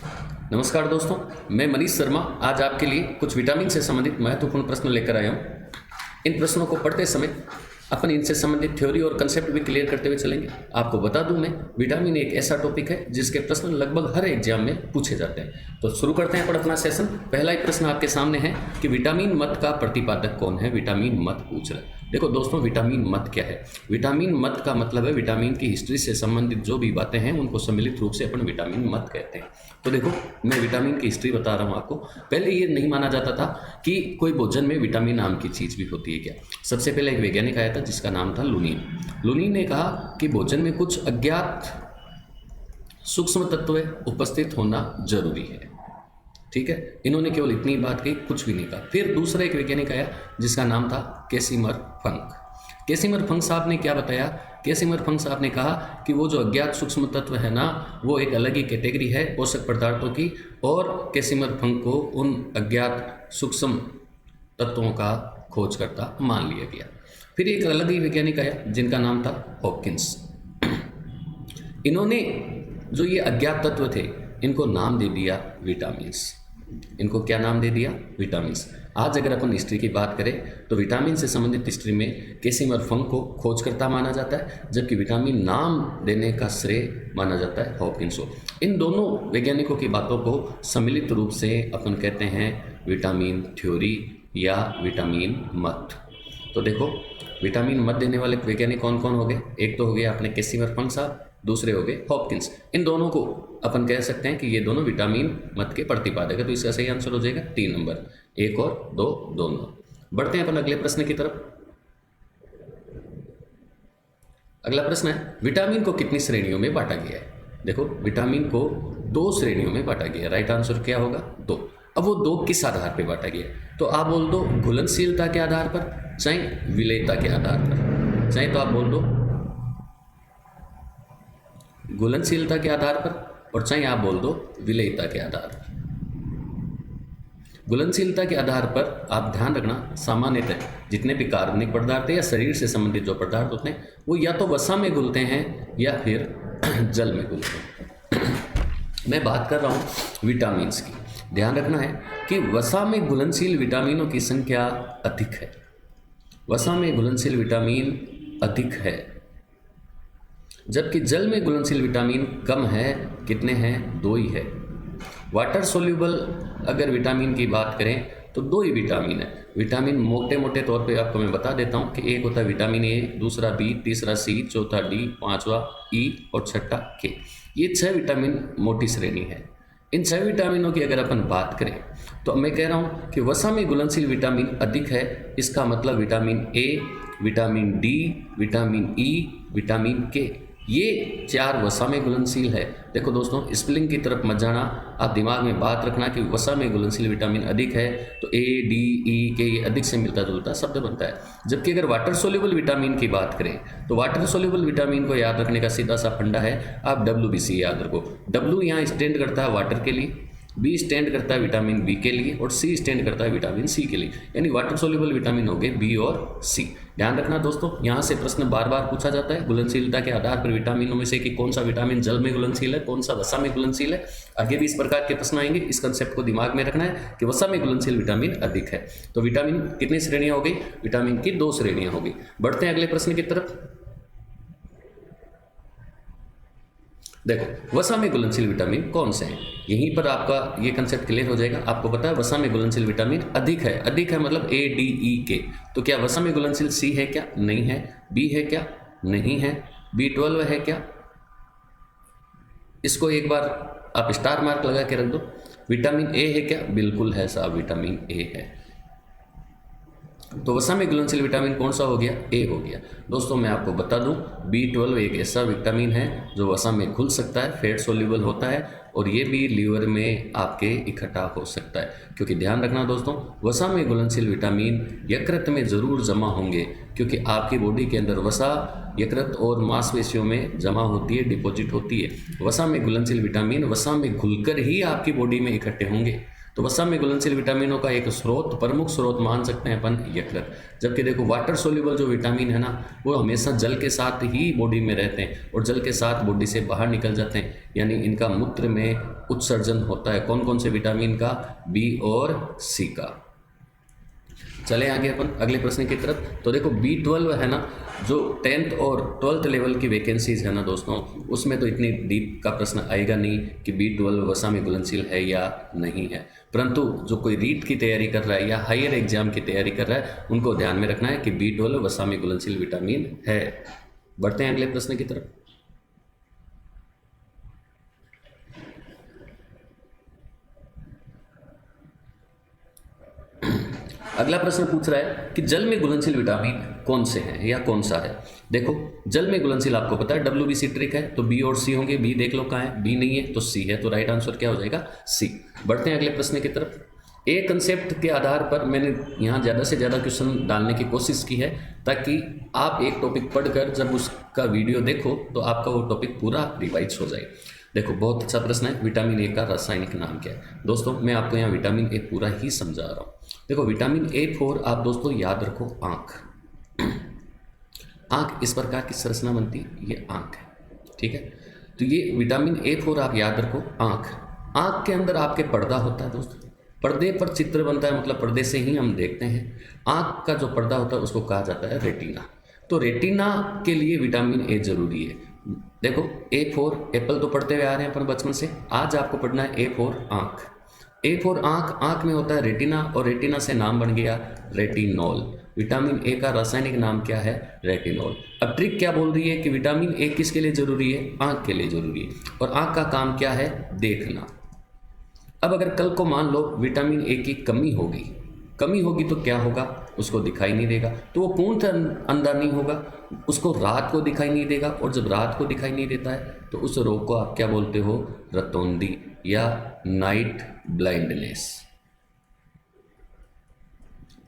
नमस्कार दोस्तों, मैं मनीष शर्मा आज आपके लिए कुछ विटामिन से संबंधित महत्वपूर्ण प्रश्न लेकर आया हूँ। इन प्रश्नों को पढ़ते समय अपन इनसे संबंधित थ्योरी और कंसेप्ट भी क्लियर करते हुए चलेंगे। आपको बता दूं मैं, विटामिन एक ऐसा टॉपिक है जिसके प्रश्न लगभग हर एग्जाम में पूछे जाते हैं। तो शुरू करते हैं अपन अपना सेशन। पहला एक प्रश्न आपके सामने है कि विटामिन मत का प्रतिपादक कौन है। विटामिन मत पूछ रहा है। देखो दोस्तों, विटामिन मत क्या है? विटामिन मत का मतलब है विटामिन की हिस्ट्री से संबंधित जो भी बातें हैं उनको सम्मिलित रूप से अपन विटामिन मत कहते हैं। तो देखो, मैं विटामिन की हिस्ट्री बता रहा हूँ आपको। पहले ये नहीं माना जाता था कि कोई भोजन में विटामिन नाम की चीज़ भी होती है क्या। सबसे पहले एक वैज्ञानिक आया था जिसका नाम था लुनीन। लुनीन ने कहा कि भोजन में कुछ अज्ञात सूक्ष्म तत्व उपस्थित होना जरूरी है। ठीक है, इन्होंने केवल इतनी बात कही, कुछ भी नहीं कहा। फिर दूसरा एक वैज्ञानिक आया जिसका नाम था कैसिमर फंक। कैसिमर फंक साहब ने क्या बताया? कैसिमर फंक साहब ने कहा कि वो जो अज्ञात सूक्ष्म तत्व है ना, वो एक अलग ही कैटेगरी है पोषक पदार्थों की, और कैसिमर फंक को उन अज्ञात सूक्ष्म तत्वों का खोजकर्ता मान लिया गया। फिर एक अलग ही वैज्ञानिक आया जिनका नाम था हॉपकिंस। इन्होंने जो ये अज्ञात तत्व थे इनको नाम दे दिया विटामिन्स। इनको क्या नाम दे दिया? विटामिन्स। आज अगर अपन हिस्ट्री की बात करें तो विटामिन से संबंधित हिस्ट्री में कैसिमर फंक को खोजकर्ता माना जाता है, जबकि विटामिन नाम देने का श्रेय माना जाता है हॉपकिंस को। इन दोनों वैज्ञानिकों की बातों को सम्मिलित रूप से अपन कहते हैं विटामिन थ्योरी या विटामिन मत। तो देखो, विटामिन मत देने वाले वैज्ञानिक कौन कौन हो गए? एक तो हो गया अपने कैसिमर फंक साहब, दूसरे हो गए हॉपकिंस। इन दोनों को अपन कह सकते हैं कि ये दोनों विटामिन मत के प्रतिपादक है। तो इसका सही आंसर हो जाएगा 3 नंबर, 1 और 2 दोनों। बढ़ते हैं अपन अगले प्रश्न की तरफ। अगला प्रश्न है, विटामिन को कितनी श्रेणियों में बांटा गया है? देखो, विटामिन को 2 श्रेणियों में बांटा गया है। राइट आंसर क्या होगा? 2। अब वो 2 किस आधार पर बांटा गया है? तो आप बोल दो घुलनशीलता के आधार पर, चाहे विलेयता के आधार पर। चाहे तो आप बोल दो घुलनशीलता के आधार पर, और चाहे आप बोल दो विलेयता के आधार पर। घुलनशीलता के आधार पर आप ध्यान रखना, सामान्यतः जितने भी कार्बनिक पदार्थ है या शरीर से संबंधित जो पदार्थ होते हैं वो या तो वसा में घुलते हैं या फिर जल में घुलते हैं। मैं बात कर रहा हूँ विटामिन्स की। ध्यान रखना है कि वसा में घुलनशील विटामिनों की संख्या अधिक है। वसा में घुलनशील विटामिन अधिक है, जबकि जल में घुलनशील विटामिन कम है। कितने हैं? 2 ही है। वाटर सोल्यूबल अगर विटामिन की बात करें तो 2 ही विटामिन है। विटामिन मोटे मोटे तौर पे आपको मैं बता देता हूँ कि एक होता है विटामिन ए, दूसरा बी, तीसरा सी, चौथा डी, 5वां ई और 6ठा के। ये 6 विटामिन मोटी श्रेणी है। इन 6 विटामिनों की अगर अपन बात करें तो मैं कह रहा हूँ कि वसा में घुलनशील विटामिन अधिक है। इसका मतलब विटामिन ए, vitamin D, vitamin E, vitamin के, ये 4 वसा में घुलनशील है। देखो दोस्तों, स्पेलिंग की तरफ मत जाना, आप दिमाग में बात रखना कि वसा में घुलनशील विटामिन अधिक है तो ए, डी, ई, के ये अधिक से मिलता जुलता शब्द बनता है। जबकि अगर वाटर सोल्यूबल विटामिन की बात करें तो वाटर सोल्यूबल विटामिन को याद रखने का सीधा सा फंडा है, आप WBC याद रखो। W यहाँ स्टैंड करता है वाटर के लिए, बी स्टैंड करता है विटामिन बी के लिए, और सी स्टैंड करता है विटामिन सी के लिए। यानी वाटर सोल्यूबल विटामिन हो गए बी और सी। ध्यान रखना दोस्तों, यहाँ से प्रश्न बार बार पूछा जाता है घुलनशीलता के आधार पर विटामिनों में से कि कौन सा विटामिन जल में घुलनशील है, कौन सा वसा में घुलनशील है। आगे भी इस प्रकार के प्रश्न आएंगे। इस कंसेप्ट को दिमाग में रखना है कि वसा में घुलनशील विटामिन अधिक है। तो विटामिन कितनी श्रेणियाँ हो गई? विटामिन की 2 श्रेणियाँ हो गई। बढ़ते हैं अगले प्रश्न की तरफ। देखो, वसा में घुलनशील विटामिन कौन से हैं? यहीं पर आपका ये कंसेप्ट क्लियर हो जाएगा। आपको पता है वसा में घुलनशील विटामिन अधिक है। अधिक है मतलब ए, डी, ई, के। तो क्या वसा में घुलनशील सी है क्या? नहीं है। बी है क्या? नहीं है। B12 है क्या? इसको एक बार आप स्टार मार्क लगा के रख दो। विटामिन ए है क्या? बिल्कुल है साहब, विटामिन ए है। तो वसा में घुलनशील विटामिन कौन सा हो गया? ए हो गया। दोस्तों मैं आपको बता दूं, B12 एक ऐसा विटामिन है जो वसा में घुल सकता है, फैट सोल्यूबल होता है, और ये भी लीवर में आपके इकट्ठा हो सकता है। क्योंकि ध्यान रखना दोस्तों, वसा में घुलनशील विटामिन यकृत में ज़रूर जमा होंगे, क्योंकि आपकी बॉडी के अंदर वसा यकृत और मांसपेशियों में जमा होती है, डिपॉजिट होती है। वसा में घुलनशील विटामिन वसा में घुलकर ही आपकी बॉडी में इकट्ठे होंगे। तो वसा में घुलनशील विटामिनों का एक स्रोत, प्रमुख स्रोत मान सकते हैं अपन यकृत। जबकि देखो वाटर सोल्यूबल जो विटामिन है ना, वो हमेशा जल के साथ ही बॉडी में रहते हैं और जल के साथ बॉडी से बाहर निकल जाते हैं, यानी इनका मूत्र में उत्सर्जन होता है। कौन कौन से विटामिन का? बी और सी का। चले आगे अपन अगले प्रश्न की तरफ। तो देखो B12 है ना, जो 10th और 12th लेवल की वैकेंसीज है ना दोस्तों, उसमें तो इतनी डीप का प्रश्न आएगा नहीं कि B12 वसा में घुलनशील है या नहीं है, परंतु जो कोई रीट की तैयारी कर रहा है या हायर एग्जाम की तैयारी कर रहा है, उनको ध्यान में रखना है कि B12 वसा में घुलनशील विटामिन है। बढ़ते हैं अगले प्रश्न की तरफ। अगला प्रश्न पूछ रहा है कि जल में घुलनशील विटामिन कौन से हैं या कौन सा है। देखो जल में घुलनशील आपको पता है WBC ट्रिक है, तो बी और सी होंगे। बी देख लो कहाँ है, बी नहीं है तो सी है, तो राइट आंसर क्या हो जाएगा? सी। बढ़ते हैं अगले प्रश्न की तरफ। एक कंसेप्ट के आधार पर मैंने यहाँ ज़्यादा से ज़्यादा क्वेश्चन डालने की कोशिश की है, ताकि आप एक टॉपिक पढ़कर जब उसका वीडियो देखो तो आपका वो टॉपिक पूरा रिवाइज हो जाए। देखो बहुत अच्छा प्रश्न है, विटामिन ए का रासायनिक नाम क्या है? दोस्तों मैं आपको यहाँ विटामिन ए पूरा ही समझा रहा हूँ। देखो विटामिन A4 आप दोस्तों याद रखो, आँख। आँख इस प्रकार की संरचना बनती है, ये आँख है, ठीक है। तो ये विटामिन A4 आप याद रखो, आँख। आँख के अंदर आपके पर्दा होता है दोस्तों, पर्दे पर चित्र बनता है, मतलब पर्दे से ही हम देखते हैं। आँख का जो पर्दा होता है उसको कहा जाता है रेटिना। तो रेटिना के लिए विटामिन ए जरूरी है। देखो A4 एप्पल तो पढ़ते हुए आ रहे हैं अपन बचपन से, आज आपको पढ़ना है A4 आँख। A4 आँख, आँख में होता है रेटिना, और रेटिना से नाम बन गया रेटिनॉल। विटामिन ए का रासायनिक नाम क्या है? रेटिनॉल। अब ट्रिक क्या बोल रही है कि विटामिन ए किसके लिए जरूरी है? आँख के लिए जरूरी है, और आँख का काम क्या है? देखना। अब अगर कल को मान लो विटामिन ए की कमी होगी तो क्या होगा? उसको दिखाई नहीं देगा, तो वो पूर्णतः अंधा नहीं होगा, उसको रात को दिखाई नहीं देगा, और जब रात को दिखाई नहीं देता है तो उस रोग को आप क्या बोलते हो? रतौंधी या नाइट ब्लाइंडनेस।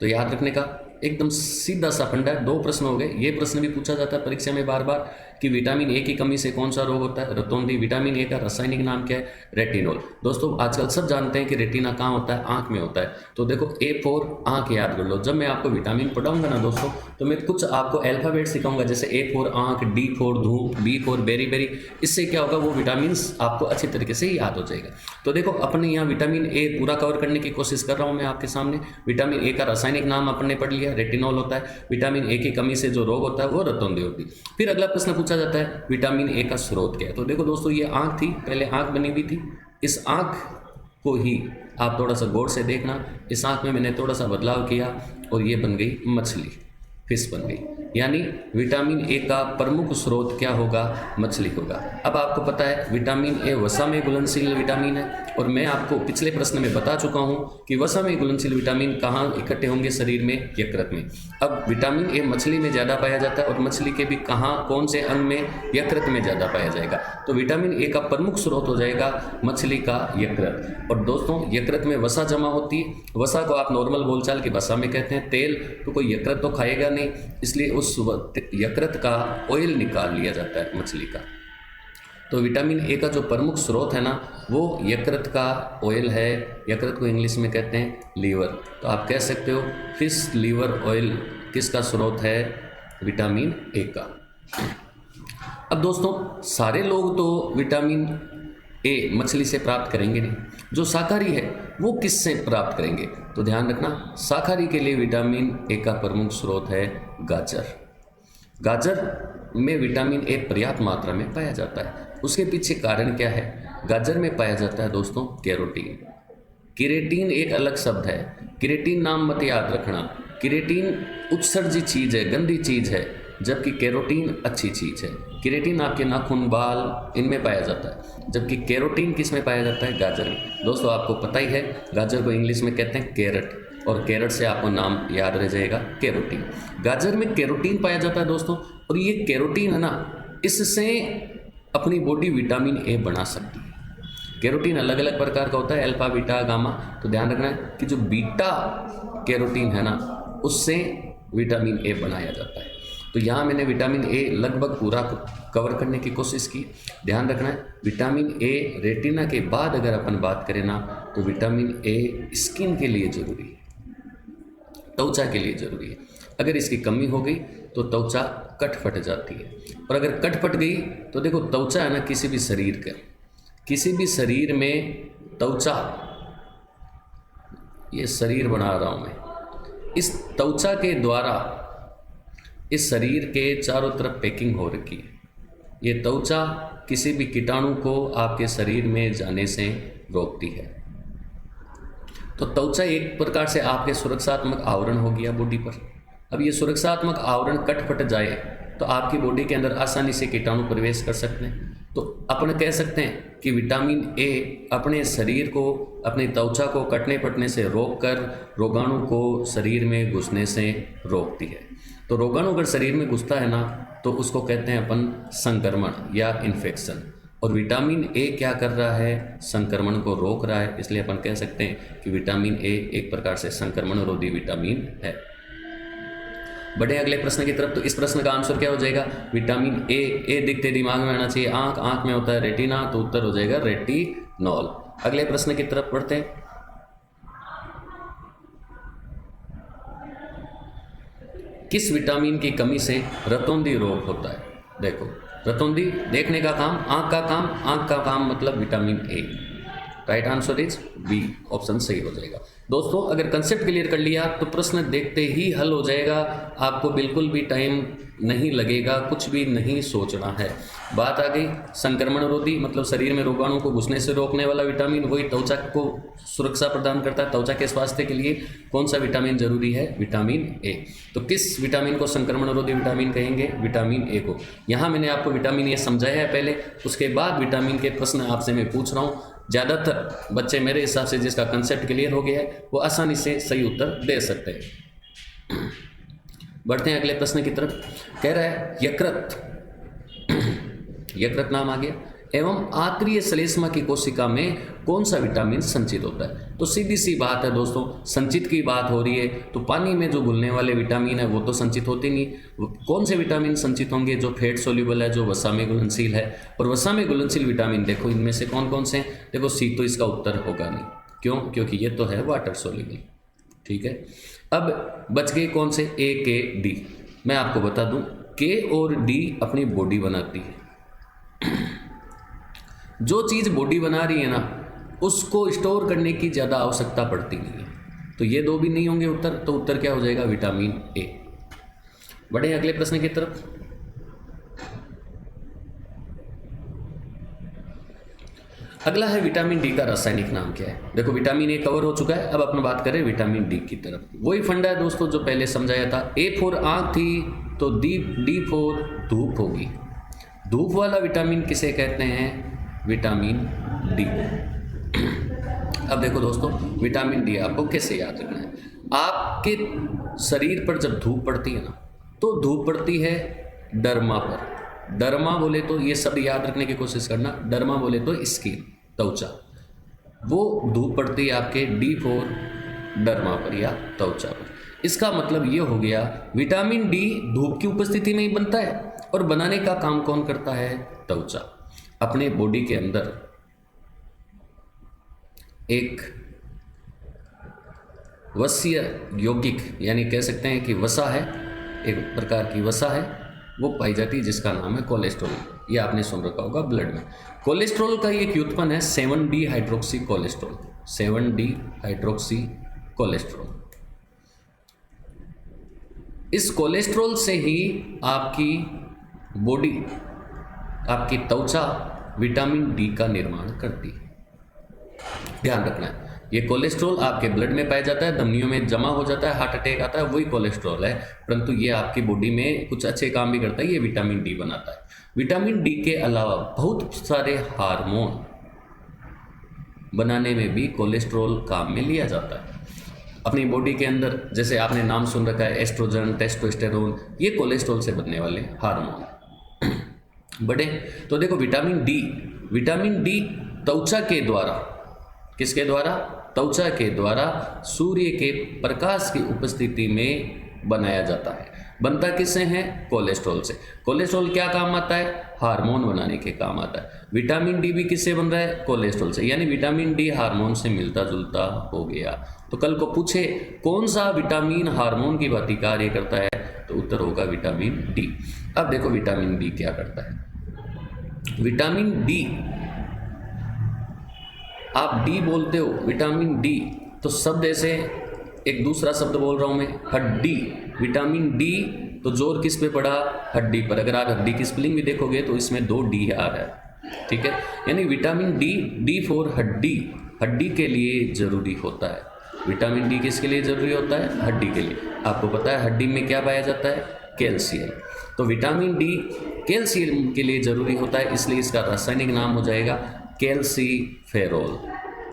तो याद रखने का एकदम सीधा सा फंडा है। 2 प्रश्न हो गए। ये प्रश्न भी पूछा जाता है परीक्षा में बार बार कि विटामिन ए की कमी से कौन सा रोग होता है? रतौंधी। विटामिन ए का रासायनिक नाम क्या है? रेटिनॉल। दोस्तों आजकल सब जानते हैं कि रेटिना कहाँ होता है? आँख में होता है। तो देखो A4 आँख याद कर लो। जब मैं आपको विटामिन पढ़ाऊंगा ना दोस्तों, तो मैं कुछ आपको अल्फ़ाबेट सिखाऊंगा, जैसे A4 आँख, D4 धूप, B4 बेरी। इससे क्या होगा? वो विटामिन आपको अच्छी तरीके से याद हो जाएगा। तो देखो अपने यहाँ विटामिन ए पूरा कवर करने की कोशिश कर रहा हूँ मैं आपके सामने। विटामिन ए का रासायनिक नाम अपन ने पढ़ लिया, रेटिनॉल होता है। विटामिन ए की कमी से जो रोग होता है वो रतौंधी होती है। फिर अगला प्रश्न पूछा जाता है विटामिन ए का स्रोत क्या है? तो देखो दोस्तों ये आँख थी, पहले आँख बनी हुई थी। इस आँख को ही आप थोड़ा सा गौर से देखना, इस आँख में मैंने थोड़ा सा बदलाव किया और ये बन गई मछली, फिश बन गई। यानी विटामिन ए का प्रमुख स्रोत क्या होगा? मछली होगा। अब आपको पता है विटामिन ए वसा में घुलनशील विटामिन है, और मैं आपको पिछले प्रश्न में बता चुका हूं कि वसा में घुलनशील विटामिन कहाँ इकट्ठे होंगे? शरीर में, यकृत में। अब विटामिन ए मछली में ज़्यादा पाया जाता है, और मछली के भी कहाँ, कौन से अंग में? यकृत में ज़्यादा पाया जाएगा। तो विटामिन ए का प्रमुख स्रोत हो जाएगा मछली का यकृत। और दोस्तों यकृत में वसा जमा होती है। वसा को आप नॉर्मल बोलचाल की भाषा में कहते हैं तेल। तो कोई यकृत तो खाएगा नहीं, इसलिए उस यकृत का ऑयल निकाल लिया जाता है मछली का। तो विटामिन ए का जो प्रमुख स्रोत है ना, वो यकृत का ऑयल है। यकृत को इंग्लिश में कहते हैं लीवर। तो आप कह सकते हो फिश लीवर ऑयल किसका स्रोत है? विटामिन ए का। अब दोस्तों सारे लोग तो विटामिन ए मछली से प्राप्त करेंगे नहीं, जो शाकाहारी है वो किससे प्राप्त करेंगे? तो ध्यान रखना, शाकाहारी के लिए विटामिन ए का प्रमुख स्रोत है गाजर। गाजर में विटामिन ए पर्याप्त मात्रा में पाया जाता है। उसके पीछे कारण क्या है? गाजर में पाया जाता है दोस्तों केरोटीन। केरेटीन एक अलग शब्द है, केरेटीन नाम मत याद रखना। केरेटीन उत्सर्जित चीज़ है, गंदी चीज़ है, जबकि केरोटीन अच्छी चीज़ है। केरेटीन आपके नाखून, बाल, इनमें पाया जाता है, जबकि केरोटीन किस में पाया जाता है? गाजर में। दोस्तों आपको पता ही है गाजर को इंग्लिश में कहते हैं कैरेट, और कैरेट से आपको नाम याद रह जाएगा केरोटीन। गाजर में केरोटीन पाया जाता है दोस्तों, और ये केरोटीन है ना, इससे अपनी बॉडी विटामिन ए बना सकती है। केरोटीन अलग अलग प्रकार का होता है, अल्फा, बीटा, गामा। तो ध्यान रखना है कि जो बीटा कैरोटीन है ना, उससे विटामिन ए बनाया जाता है। तो यहाँ मैंने विटामिन ए लगभग पूरा कवर करने की कोशिश की। ध्यान रखना है, विटामिन ए रेटिना के बाद अगर अपन बात करें ना, तो विटामिन ए स्किन के लिए ज़रूरी है, त्वचा के लिए ज़रूरी है। अगर इसकी कमी हो गई तो त्वचा कट फट जाती है, और अगर कट फट गई तो देखो त्वचा है ना, किसी भी शरीर का, किसी भी शरीर में त्वचा, ये शरीर बना रहा हूँ मैं, इस त्वचा के द्वारा इस शरीर के चारों तरफ पैकिंग हो रखी है। ये त्वचा किसी भी कीटाणु को आपके शरीर में जाने से रोकती है। तो त्वचा एक प्रकार से आपके सुरक्षात्मक आवरण हो गया बॉडी पर। अब ये सुरक्षात्मक आवरण कट फट जाए तो आपकी बॉडी के अंदर आसानी से कीटाणु प्रवेश कर सकते हैं। तो अपन कह सकते हैं कि विटामिन ए अपने शरीर को, अपनी त्वचा को कटने फटने से रोककर रोगाणु को शरीर में घुसने से रोकती है। तो रोगाणु अगर शरीर में घुसता है ना, तो उसको कहते हैं अपन संक्रमण या इन्फेक्शन। और विटामिन ए क्या कर रहा है, संक्रमण को रोक रहा है। इसलिए अपन कह सकते हैं कि विटामिन ए एक प्रकार से संक्रमण रोधी विटामिन है। बढ़े अगले प्रश्न की तरफ। तो इस प्रश्न का आंसर क्या हो जाएगा, विटामिन ए दिखते दिमाग में आना चाहिए, आंख में होता है रेटिना, तो उत्तर हो जाएगा रेटिनॉल। अगले प्रश्न की तरफ पढ़ते हैं। किस विटामिन की कमी से रतौंधी रोग होता है? देखो, रतौंधी देखने का काम, आंख का काम मतलब vitamin A. Right answer is B, option सही हो जाएगा। दोस्तों, अगर कंसेप्ट क्लियर कर लिया तो प्रश्न देखते ही हल हो जाएगा। आपको बिल्कुल भी टाइम नहीं लगेगा, कुछ भी नहीं सोचना है। बात आ गई संक्रमण रोधी, मतलब शरीर में रोगाणु को घुसने से रोकने वाला विटामिन, वही त्वचा को सुरक्षा प्रदान करता है। त्वचा के स्वास्थ्य के लिए कौन सा विटामिन जरूरी है, विटामिन ए। तो किस विटामिन को संक्रमण रोधी विटामिन कहेंगे, विटामिन ए को। यहाँ मैंने आपको विटामिन ए समझाया है पहले, उसके बाद विटामिन के प्रश्न आपसे मैं पूछ रहा हूँ। ज़्यादातर बच्चे मेरे हिसाब से जिसका कंसेप्ट क्लियर हो गया है वो आसानी से सही उत्तर दे सकते हैं। बढ़ते हैं अगले प्रश्न की तरफ। कह रहा है यकृत, यकृत नाम आ गया, एवं आंतरीय श्लेष्मा की कोशिका में कौन सा विटामिन संचित होता है? तो सीधी सी बात है दोस्तों, संचित की बात हो रही है तो पानी में जो घुलने वाले विटामिन है वो तो संचित होते नहीं। कौन से विटामिन संचित होंगे? जो फैट सोल्यूबल है, जो वसा में घुलनशील है। और वसा में घुलनशील विटामिन देखो इनमें से कौन कौन से हैं? देखो सी तो इसका उत्तर होगा नहीं, क्यों? क्योंकि ये तो है वाटर सोल्यूबल। ठीक है, अब बच गए कौन से, ए, के, डी। मैं आपको बता दूं, के और डी अपनी बॉडी बनाती है। जो चीज़ बॉडी बना रही है ना, उसको स्टोर करने की ज़्यादा आवश्यकता पड़ती नहीं है। तो ये दो भी नहीं होंगे उत्तर, तो उत्तर क्या हो जाएगा, विटामिन ए। बढ़े अगले प्रश्न की तरफ। अगला है विटामिन डी का रासायनिक नाम क्या है? देखो विटामिन ए कवर हो चुका है, अब अपन बात करें विटामिन डी की तरफ। वही फंडा है दोस्तों जो पहले समझाया था। ए फॉर आंख थी तो डी फॉर धूप होगी। धूप वाला विटामिन किसे कहते हैं, विटामिन डी। अब देखो दोस्तों, विटामिन डी आपको कैसे याद रखना है। आपके शरीर पर जब धूप पड़ती है ना, तो धूप पड़ती है डर्मा पर। डर्मा बोले तो ये सब याद रखने की कोशिश करना, डर्मा बोले तो स्किन, त्वचा, वो धूप पड़ती है आपके डी फॉर डर्मा पर या त्वचा पर। इसका मतलब ये हो गया विटामिन डी धूप की उपस्थिति में ही बनता है, और बनाने का काम कौन करता है, त्वचा। अपने बॉडी के अंदर एक वसीय यौगिक, यानी कह सकते हैं कि वसा है, एक प्रकार की वसा है, वो पाई जाती है जिसका नाम है कोलेस्ट्रॉल। ये आपने सुन रखा होगा ब्लड में। कोलेस्ट्रॉल का एक व्युत्पन्न है 7D hydroxy cholesterol. 7D hydroxy cholesterol. इस कोलेस्ट्रॉल से ही आपकी बॉडी, आपकी त्वचा विटामिन डी का निर्माण करती है। ध्यान रखना है, ये कोलेस्ट्रॉल आपके ब्लड में पाया जाता है, धमनियों में जमा हो जाता है, हार्ट अटैक आता है, वही कोलेस्ट्रॉल है। परंतु ये आपकी बॉडी में कुछ अच्छे काम भी करता है, ये विटामिन डी बनाता है। विटामिन डी के अलावा बहुत सारे हार्मोन बनाने में भी कोलेस्ट्रॉल काम में लिया जाता है अपनी बॉडी के अंदर। जैसे आपने नाम सुन रखा है एस्ट्रोजन, टेस्टोस्टेरोन, ये कोलेस्ट्रॉल से बनने वाले हार्मोन। बड़े तो देखो विटामिन डी त्वचा के द्वारा, किसके द्वारा, त्वचा के द्वारा सूर्य के प्रकाश की उपस्थिति में बनाया जाता है। बनता किससे है? कोलेस्ट्रॉल से। कोलेस्ट्रॉल क्या काम आता है? हार्मोन बनाने के काम आता है। विटामिन डी भी किससे बन रहा है? कोलेस्ट्रॉल से। यानी विटामिन डी हार्मोन से मिलता जुलता हो गया। तो कल को पूछे कौन सा विटामिन हार्मोन की भांति कार्य करता है, तो उत्तर होगा विटामिन डी। अब देखो विटामिन डी क्या करता है। विटामिन डी, आप डी बोलते हो, विटामिन डी, तो शब्द ऐसे एक दूसरा शब्द बोल रहा हूं मैं, हड्डी। विटामिन डी तो जोर किस पे पड़ा? हड्डी पर। अगर आप हड्डी की स्पेलिंग भी देखोगे तो इसमें 2 डी आ रहा है, ठीक है। यानी विटामिन डी, डी फॉर हड्डी, हड्डी के लिए जरूरी होता है। विटामिन डी किसके लिए जरूरी होता है? हड्डी के लिए। आपको पता है हड्डी में क्या पाया जाता है? कैल्शियम। तो विटामिन डी कैल्शियम के लिए जरूरी होता है, इसलिए इसका रासायनिक नाम हो जाएगा कैल्सीफेरोल।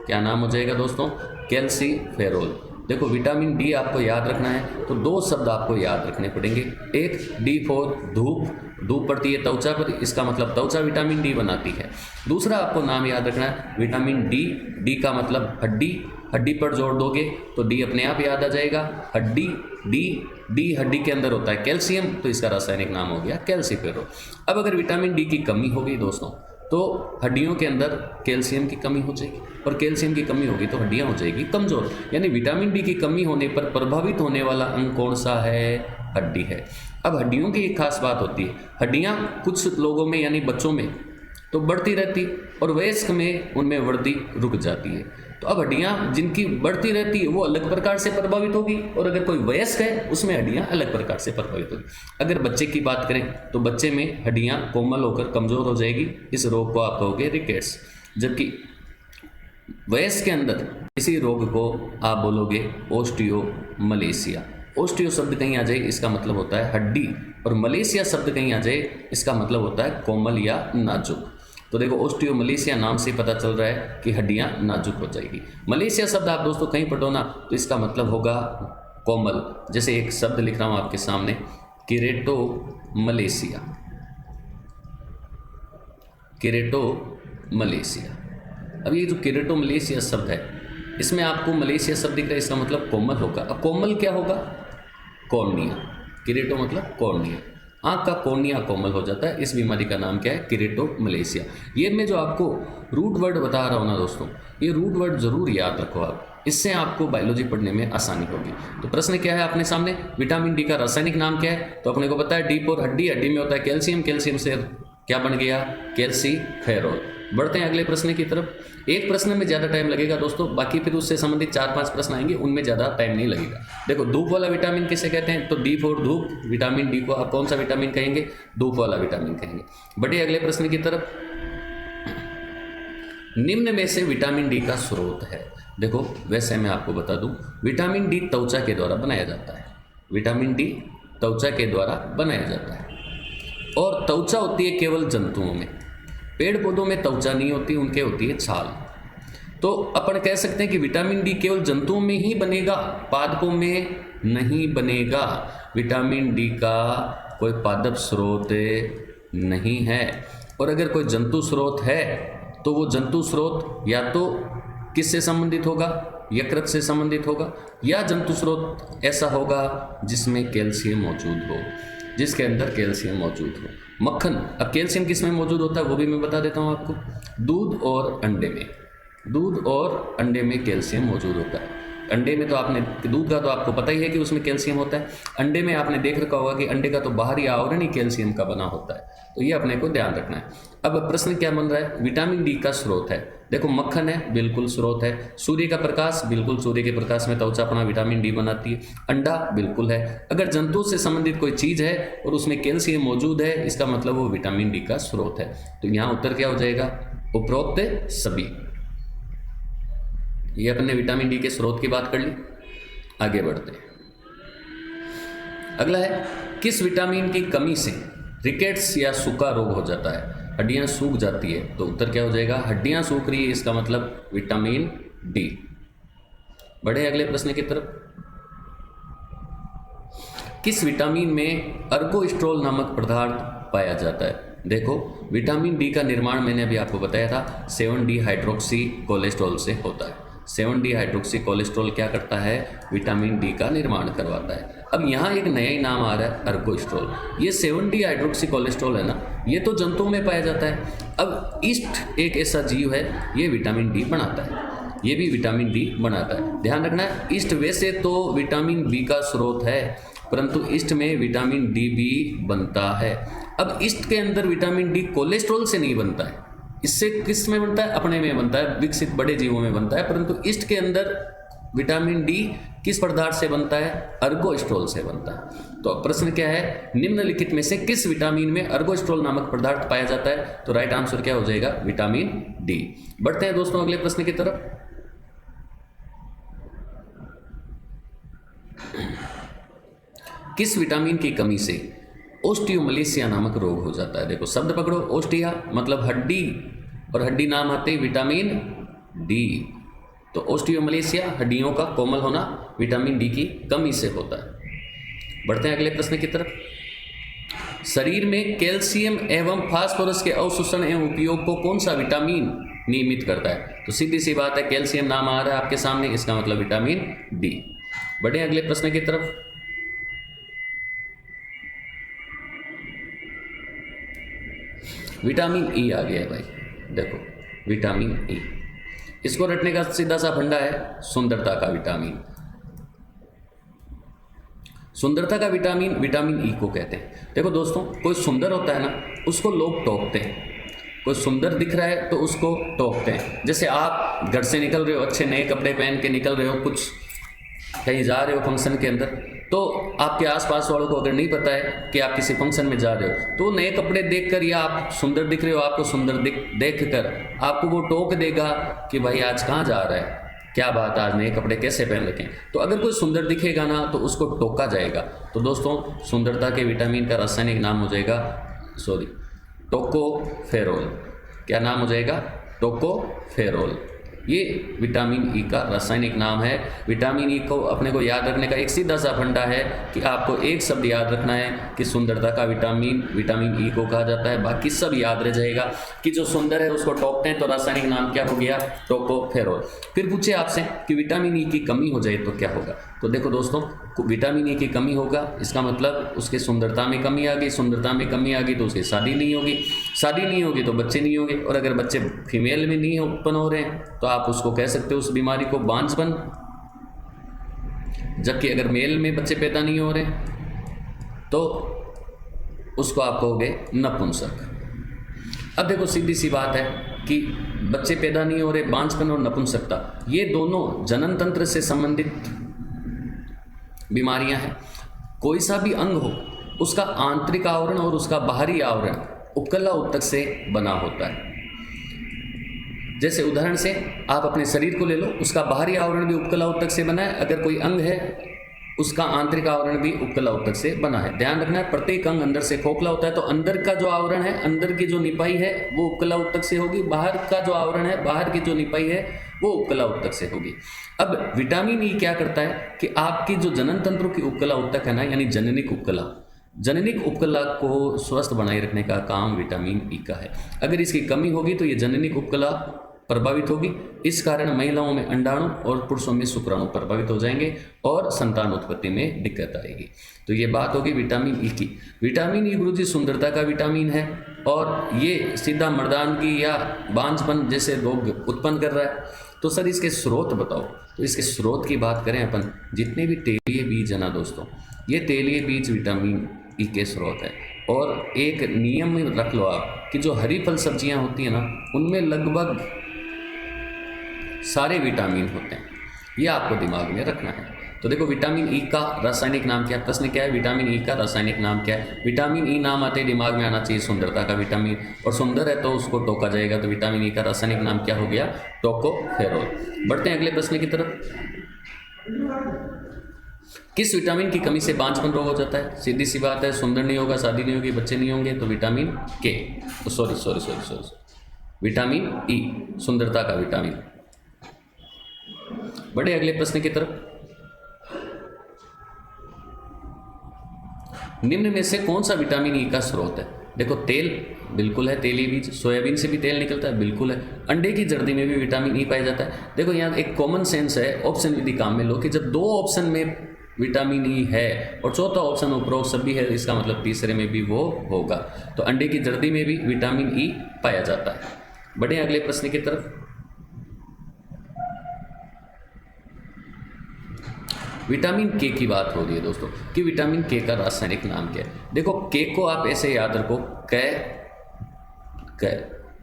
क्या नाम हो जाएगा दोस्तों? कैल्सीफेरोल। देखो विटामिन डी आपको याद रखना है तो 2 शब्द आपको याद रखने पड़ेंगे। एक डी फॉर धूप, धूप पड़ती है त्वचा पर, इसका मतलब त्वचा विटामिन डी बनाती है। दूसरा आपको नाम याद रखना है विटामिन डी, डी का मतलब हड्डी, हड्डी पर जोड़ दोगे तो डी अपने आप याद आ जाएगा, हड्डी, डी, डी हड्डी के अंदर होता है कैल्शियम, तो इसका रासायनिक नाम हो गया कैल्सीफेरोल। अब अगर विटामिन डी की कमी हो गई दोस्तों तो हड्डियों के अंदर कैल्शियम की कमी हो जाएगी, और कैल्शियम की कमी होगी तो हड्डियां हो जाएगी कमज़ोर। यानी विटामिन डी की कमी होने पर प्रभावित होने वाला अंग कौन सा है? हड्डी है। अब हड्डियों की एक खास बात होती है, हड्डियां कुछ लोगों में यानी बच्चों में तो बढ़ती रहती और वयस्क में उनमें वृद्धि रुक जाती है। तो अब हड्डियां जिनकी बढ़ती रहती है वो अलग प्रकार से प्रभावित होगी, और अगर कोई वयस्क है उसमें हड्डियां अलग प्रकार से प्रभावित होगी। अगर बच्चे की बात करें तो बच्चे में हड्डियां कोमल होकर कमज़ोर हो जाएगी, इस रोग को आप कहोगे रिकेट्स। जबकि वयस्क के अंदर इसी रोग को आप बोलोगे ओस्टियोमलेशिया। ओस्टियो शब्द कहीं आ जाए इसका मतलब होता है हड्डी, और मलेशिया शब्द कहीं आ जाए इसका मतलब होता है कोमल या नाजुक। तो देखो ओस्टियोमलेशिया नाम से पता चल रहा है कि हड्डियां नाजुक हो जाएगी। मलेशिया शब्द आप दोस्तों कहीं पढ़ो ना तो इसका मतलब होगा कोमल। जैसे एक शब्द लिख रहा हूं आपके सामने, केरेटोमलेशिया, केरेटोमलेशिया। अब ये जो केरेटोमलेशिया शब्द है इसमें आपको मलेशिया शब्द दिख रहा है, इसका मतलब कोमल होगा। अब कोमल क्या होगा? कॉर्निया। केरेटो मतलब कॉर्निया, आँख का कॉर्निया कोमल हो जाता है। इस बीमारी का नाम क्या है? केरेटोमलेशिया। ये मैं जो आपको रूट वर्ड बता रहा हूँ ना दोस्तों, ये रूट वर्ड जरूर याद रखो आप, इससे आपको बायोलॉजी पढ़ने में आसानी होगी। तो प्रश्न क्या है अपने सामने? विटामिन डी का रासायनिक नाम क्या है? तो अपने को पता है डी फॉर हड्डी, हड्डी में होता है कैल्शियम, कैल्शियम से क्या बन गया? कैल्सीफेरोल। बढ़ते हैं अगले प्रश्न की तरफ। एक प्रश्न में ज़्यादा टाइम लगेगा दोस्तों, बाकी फिर उससे संबंधित 4-5 प्रश्न आएंगे, उनमें ज़्यादा टाइम नहीं लगेगा। देखो धूप वाला विटामिन किसे कहते हैं? तो डी फॉर धूप, विटामिन डी को आप कौन सा विटामिन कहेंगे? धूप वाला विटामिन कहेंगे। बढ़िए अगले प्रश्न की तरफ। निम्न में से विटामिन डी का स्रोत है। देखो वैसे मैं आपको बता दूं, विटामिन डी त्वचा के द्वारा बनाया जाता है। विटामिन डी त्वचा के द्वारा बनाया जाता है, और त्वचा होती है केवल जंतुओं में, पेड़ पौधों में त्वचा नहीं होती, उनके होती है छाल। तो अपन कह सकते हैं कि विटामिन डी केवल जंतुओं में ही बनेगा, पादपों में नहीं बनेगा। विटामिन डी का कोई पादप स्रोत नहीं है, और अगर कोई जंतु स्रोत है तो वो जंतु स्रोत या तो किससे संबंधित होगा? यकृत से संबंधित होगा, या जंतु स्रोत ऐसा होगा जिसमें कैल्शियम मौजूद हो, जिसके अंदर कैल्शियम मौजूद हो। मक्खन, अब कैल्शियम किस में मौजूद होता है वो भी मैं बता देता हूँ आपको। दूध और अंडे में, दूध और अंडे में कैल्शियम मौजूद होता है। अंडे में तो आपने, दूध का तो आपको पता ही है कि उसमें कैल्शियम होता है। अंडे में आपने देख रखा होगा कि अंडे का तो बाहरी आवरण ही कैल्शियम का बना होता है, तो ये अपने को ध्यान रखना है। अब प्रश्न क्या बन रहा है? विटामिन डी का स्रोत है। देखो मक्खन है, बिल्कुल स्रोत है। सूर्य का प्रकाश, बिल्कुल सूर्य के प्रकाश में त्वचा अपना विटामिन डी बनाती है। अंडा बिल्कुल है। अगर जंतु से संबंधित कोई चीज़ है और उसमें कैल्शियम मौजूद है, इसका मतलब वो विटामिन डी का स्रोत है। तो यहाँ उत्तर क्या हो जाएगा? उपरोक्त सभी। ये अपने विटामिन डी के स्रोत की बात कर ली। आगे बढ़ते हैं। अगला है, किस विटामिन की कमी से रिकेट्स या सूखा रोग हो जाता है? हड्डियां सूख जाती है, तो उत्तर क्या हो जाएगा? हड्डियां सूख रही है, इसका मतलब विटामिन डी। बढ़े अगले प्रश्न की तरफ। किस विटामिन में अर्गोस्ट्रोल नामक पदार्थ पाया जाता है? देखो विटामिन डी का निर्माण मैंने अभी आपको बताया था 7 डी हाइड्रोक्सी कोलेस्ट्रॉल से होता है। 7D हाइड्रोक्सी कोलेस्ट्रॉल क्या करता है, विटामिन डी का निर्माण करवाता है। अब यहाँ एक नया ही नाम आ रहा है, अर्गोस्ट्रोल। ये 7D हाइड्रोक्सी कोलेस्ट्रॉल है ना, ये तो जंतुओं में पाया जाता है। अब ईस्ट एक ऐसा जीव है, ये विटामिन डी बनाता है, ये भी विटामिन डी बनाता है। ध्यान रखना है, ईस्ट वैसे तो विटामिन बी का स्रोत है, परंतु ईस्ट में विटामिन डी भी बनता है। अब ईस्ट के अंदर विटामिन डी कोलेस्ट्रॉल से नहीं बनता है, इससे किस में बनता है, अपने में बनता है, विकसित बड़े जीवों में बनता है। परंतु ईस्ट के अंदर विटामिन डी किस पदार्थ से बनता है, अर्गोस्ट्रोल से बनता है। तो प्रश्न क्या है, निम्नलिखित में से किस विटामिन में अर्गोस्ट्रोल नामक पदार्थ पाया जाता है? तो राइट आंसर क्या हो जाएगा, विटामिन डी। बढ़ते हैं दोस्तों अगले प्रश्न की तरफ। किस विटामिन की कमी से ओस्टियोमलेशिया नामक रोग हो जाता है? देखो शब्द पकड़ो, ओस्टिया मतलब हड्डी, और हड्डी नाम आते विटामिन डी। तो ओस्टियोमलेशिया हड्डियों का कोमल होना विटामिन डी की कमी से होता है। बढ़ते हैं अगले प्रश्न की तरफ। शरीर में कैल्शियम एवं फास्फोरस के अवशोषण एवं उपयोग को कौन सा विटामिन नियमित करता है? तो सीधी सी बात है, कैल्शियम नाम आ रहा है आपके सामने, इसका मतलब विटामिन डी। बढ़े अगले प्रश्न की तरफ। विटामिन ई आ गया है भाई, देखो विटामिन ई, इसको रटने का सीधा सा फंडा है, सुंदरता का विटामिन। सुंदरता का विटामिन विटामिन ई को कहते हैं। देखो दोस्तों, कोई सुंदर होता है ना, उसको लोग टोकते हैं। कोई सुंदर दिख रहा है तो उसको टोकते हैं। जैसे आप घर से निकल रहे हो, अच्छे नए कपड़े पहन के निकल रहे हो, कुछ कहीं जा रहे हो फंक्शन के अंदर, तो आपके आसपास वालों को अगर नहीं पता है कि आप किसी फंक्शन में जा रहे हो, तो नए कपड़े देखकर या आप सुंदर दिख रहे हो, आपको सुंदर देखकर आपको वो टोक देगा कि भाई आज कहाँ जा रहा है, क्या बात, आज नए कपड़े कैसे पहन रखे हैं। तो अगर कोई सुंदर दिखेगा ना तो उसको टोका जाएगा। तो दोस्तों सुंदरता के विटामिन का रासायनिक नाम हो जाएगा, टोकोफेरोल। क्या नाम हो जाएगा, टोकोफेरोल। ये विटामिन ई का रासायनिक नाम है। विटामिन ई को अपने को याद रखने का एक सीधा सा फंडा है कि आपको एक शब्द याद रखना है कि सुंदरता का विटामिन विटामिन ई को कहा जाता है, बाकी सब याद रह जाएगा कि जो सुंदर है उसको टोकते हैं, तो रासायनिक नाम क्या हो गया, टोकोफेरोल। फिर पूछे आपसे कि विटामिन ई की कमी हो जाए तो क्या होगा? तो देखो दोस्तों, विटामिन ई की कमी होगा, इसका मतलब उसके सुंदरता में कमी आ गई, सुंदरता में कमी आ गई तो उसकी शादी नहीं होगी, शादी नहीं होगी तो बच्चे नहीं होंगे, और अगर बच्चे फीमेल में नहीं उत्पन्न हो रहे हैं तो आप उसको कह सकते हो उस बीमारी को बांझपन। जबकि अगर मेल में बच्चे पैदा नहीं हो रहे तो उसको आप कहोगे नपुंसक। अब देखो सीधी सी बात है कि बच्चे पैदा नहीं हो रहे, बांझपन और नपुंसकता, ये दोनों जनन तंत्र से संबंधित बीमारियां हैं। कोई सा भी अंग हो, उसका आंतरिक आवरण और उसका बाहरी आवरण उपकला उत्तक से बना होता है। जैसे उदाहरण से आप अपने शरीर को ले लो, उसका बाहरी आवरण भी उपकला उत्तक से बना है। अगर कोई अंग है, उसका आंतरिक आवरण भी उपकला उत्तक से बना है। ध्यान रखना है, प्रत्येक अंग अंदर से खोखला होता है, तो अंदर का जो आवरण है, अंदर की जो निपाई है वो उपकला उत्तक से होगी, बाहर का जो आवरण है, बाहर की जो निपाई है वो उपकला उत्तक से होगी। अब विटामिन ई क्या करता है कि आपकी जो जनन तंत्र की उपकला उत्तक है ना, यानी जननिक उपकला, जननिक उपकला को स्वस्थ बनाए रखने का काम विटामिन ई का है। अगर इसकी कमी होगी तो ये जननिक उपकला प्रभावित होगी। इस कारण महिलाओं में अंडाणु और पुरुषों में शुक्राणु प्रभावित हो जाएंगे और संतान उत्पत्ति में दिक्कत आएगी। तो ये बात होगी विटामिन ई की। विटामिन ई गुरुजी सुंदरता का विटामिन है, और ये सीधा मर्दानगी या बांझपन जैसे रोग उत्पन्न कर रहा है। तो सर इसके स्रोत बताओ। तो इसके स्रोत की बात करें अपन, जितने भी तेलीय बीज है ना दोस्तों, ये तेलीय बीज विटामिन ई के स्रोत है। और एक नियम रख लो आप कि जो हरी फल सब्जियां होती हैं ना, उनमें लगभग सारे विटामिन होते हैं, ये आपको दिमाग में रखना है। तो देखो विटामिन ई का रासायनिक नाम क्या है, प्रश्न क्या है, विटामिन ई का रासायनिक नाम क्या है? विटामिन ई नाम आते ही दिमाग में आना चाहिए सुंदरता का विटामिन, और सुंदर है तो उसको टोका जाएगा। तो विटामिन ई का रासायनिक नाम क्या हो गया, टोकोफेरोल। बढ़ते हैं अगले प्रश्न की तरफ। किस विटामिन की कमी से बांझपन रोग हो जाता है? सीधी सी बात है, सुंदर नहीं होगा, शादी नहीं होगी, बच्चे नहीं होंगे, तो विटामिन के, सॉरी विटामिन ई, सुंदरता का विटामिन। बढ़े अगले प्रश्न की तरफ। निम्न में से कौन सा विटामिन ई का स्रोत है? देखो तेल बिल्कुल है, तेली बीज। सोयाबीन से भी तेल निकलता है, बिल्कुल है। अंडे की जर्दी में भी विटामिन ई पाया जाता है। देखो यहाँ एक कॉमन सेंस है, ऑप्शन यदि काम में लो कि जब दो ऑप्शन में विटामिन ई है और चौथा ऑप्शन उपरोक्त सभी है, इसका मतलब तीसरे में भी वो होगा। तो अंडे की जर्दी में भी विटामिन ई पाया जाता है। बढ़े अगले प्रश्न की तरफ। विटामिन के की बात हो रही है दोस्तों कि विटामिन के का रासायनिक नाम क्या है। देखो के को आप ऐसे याद रखो,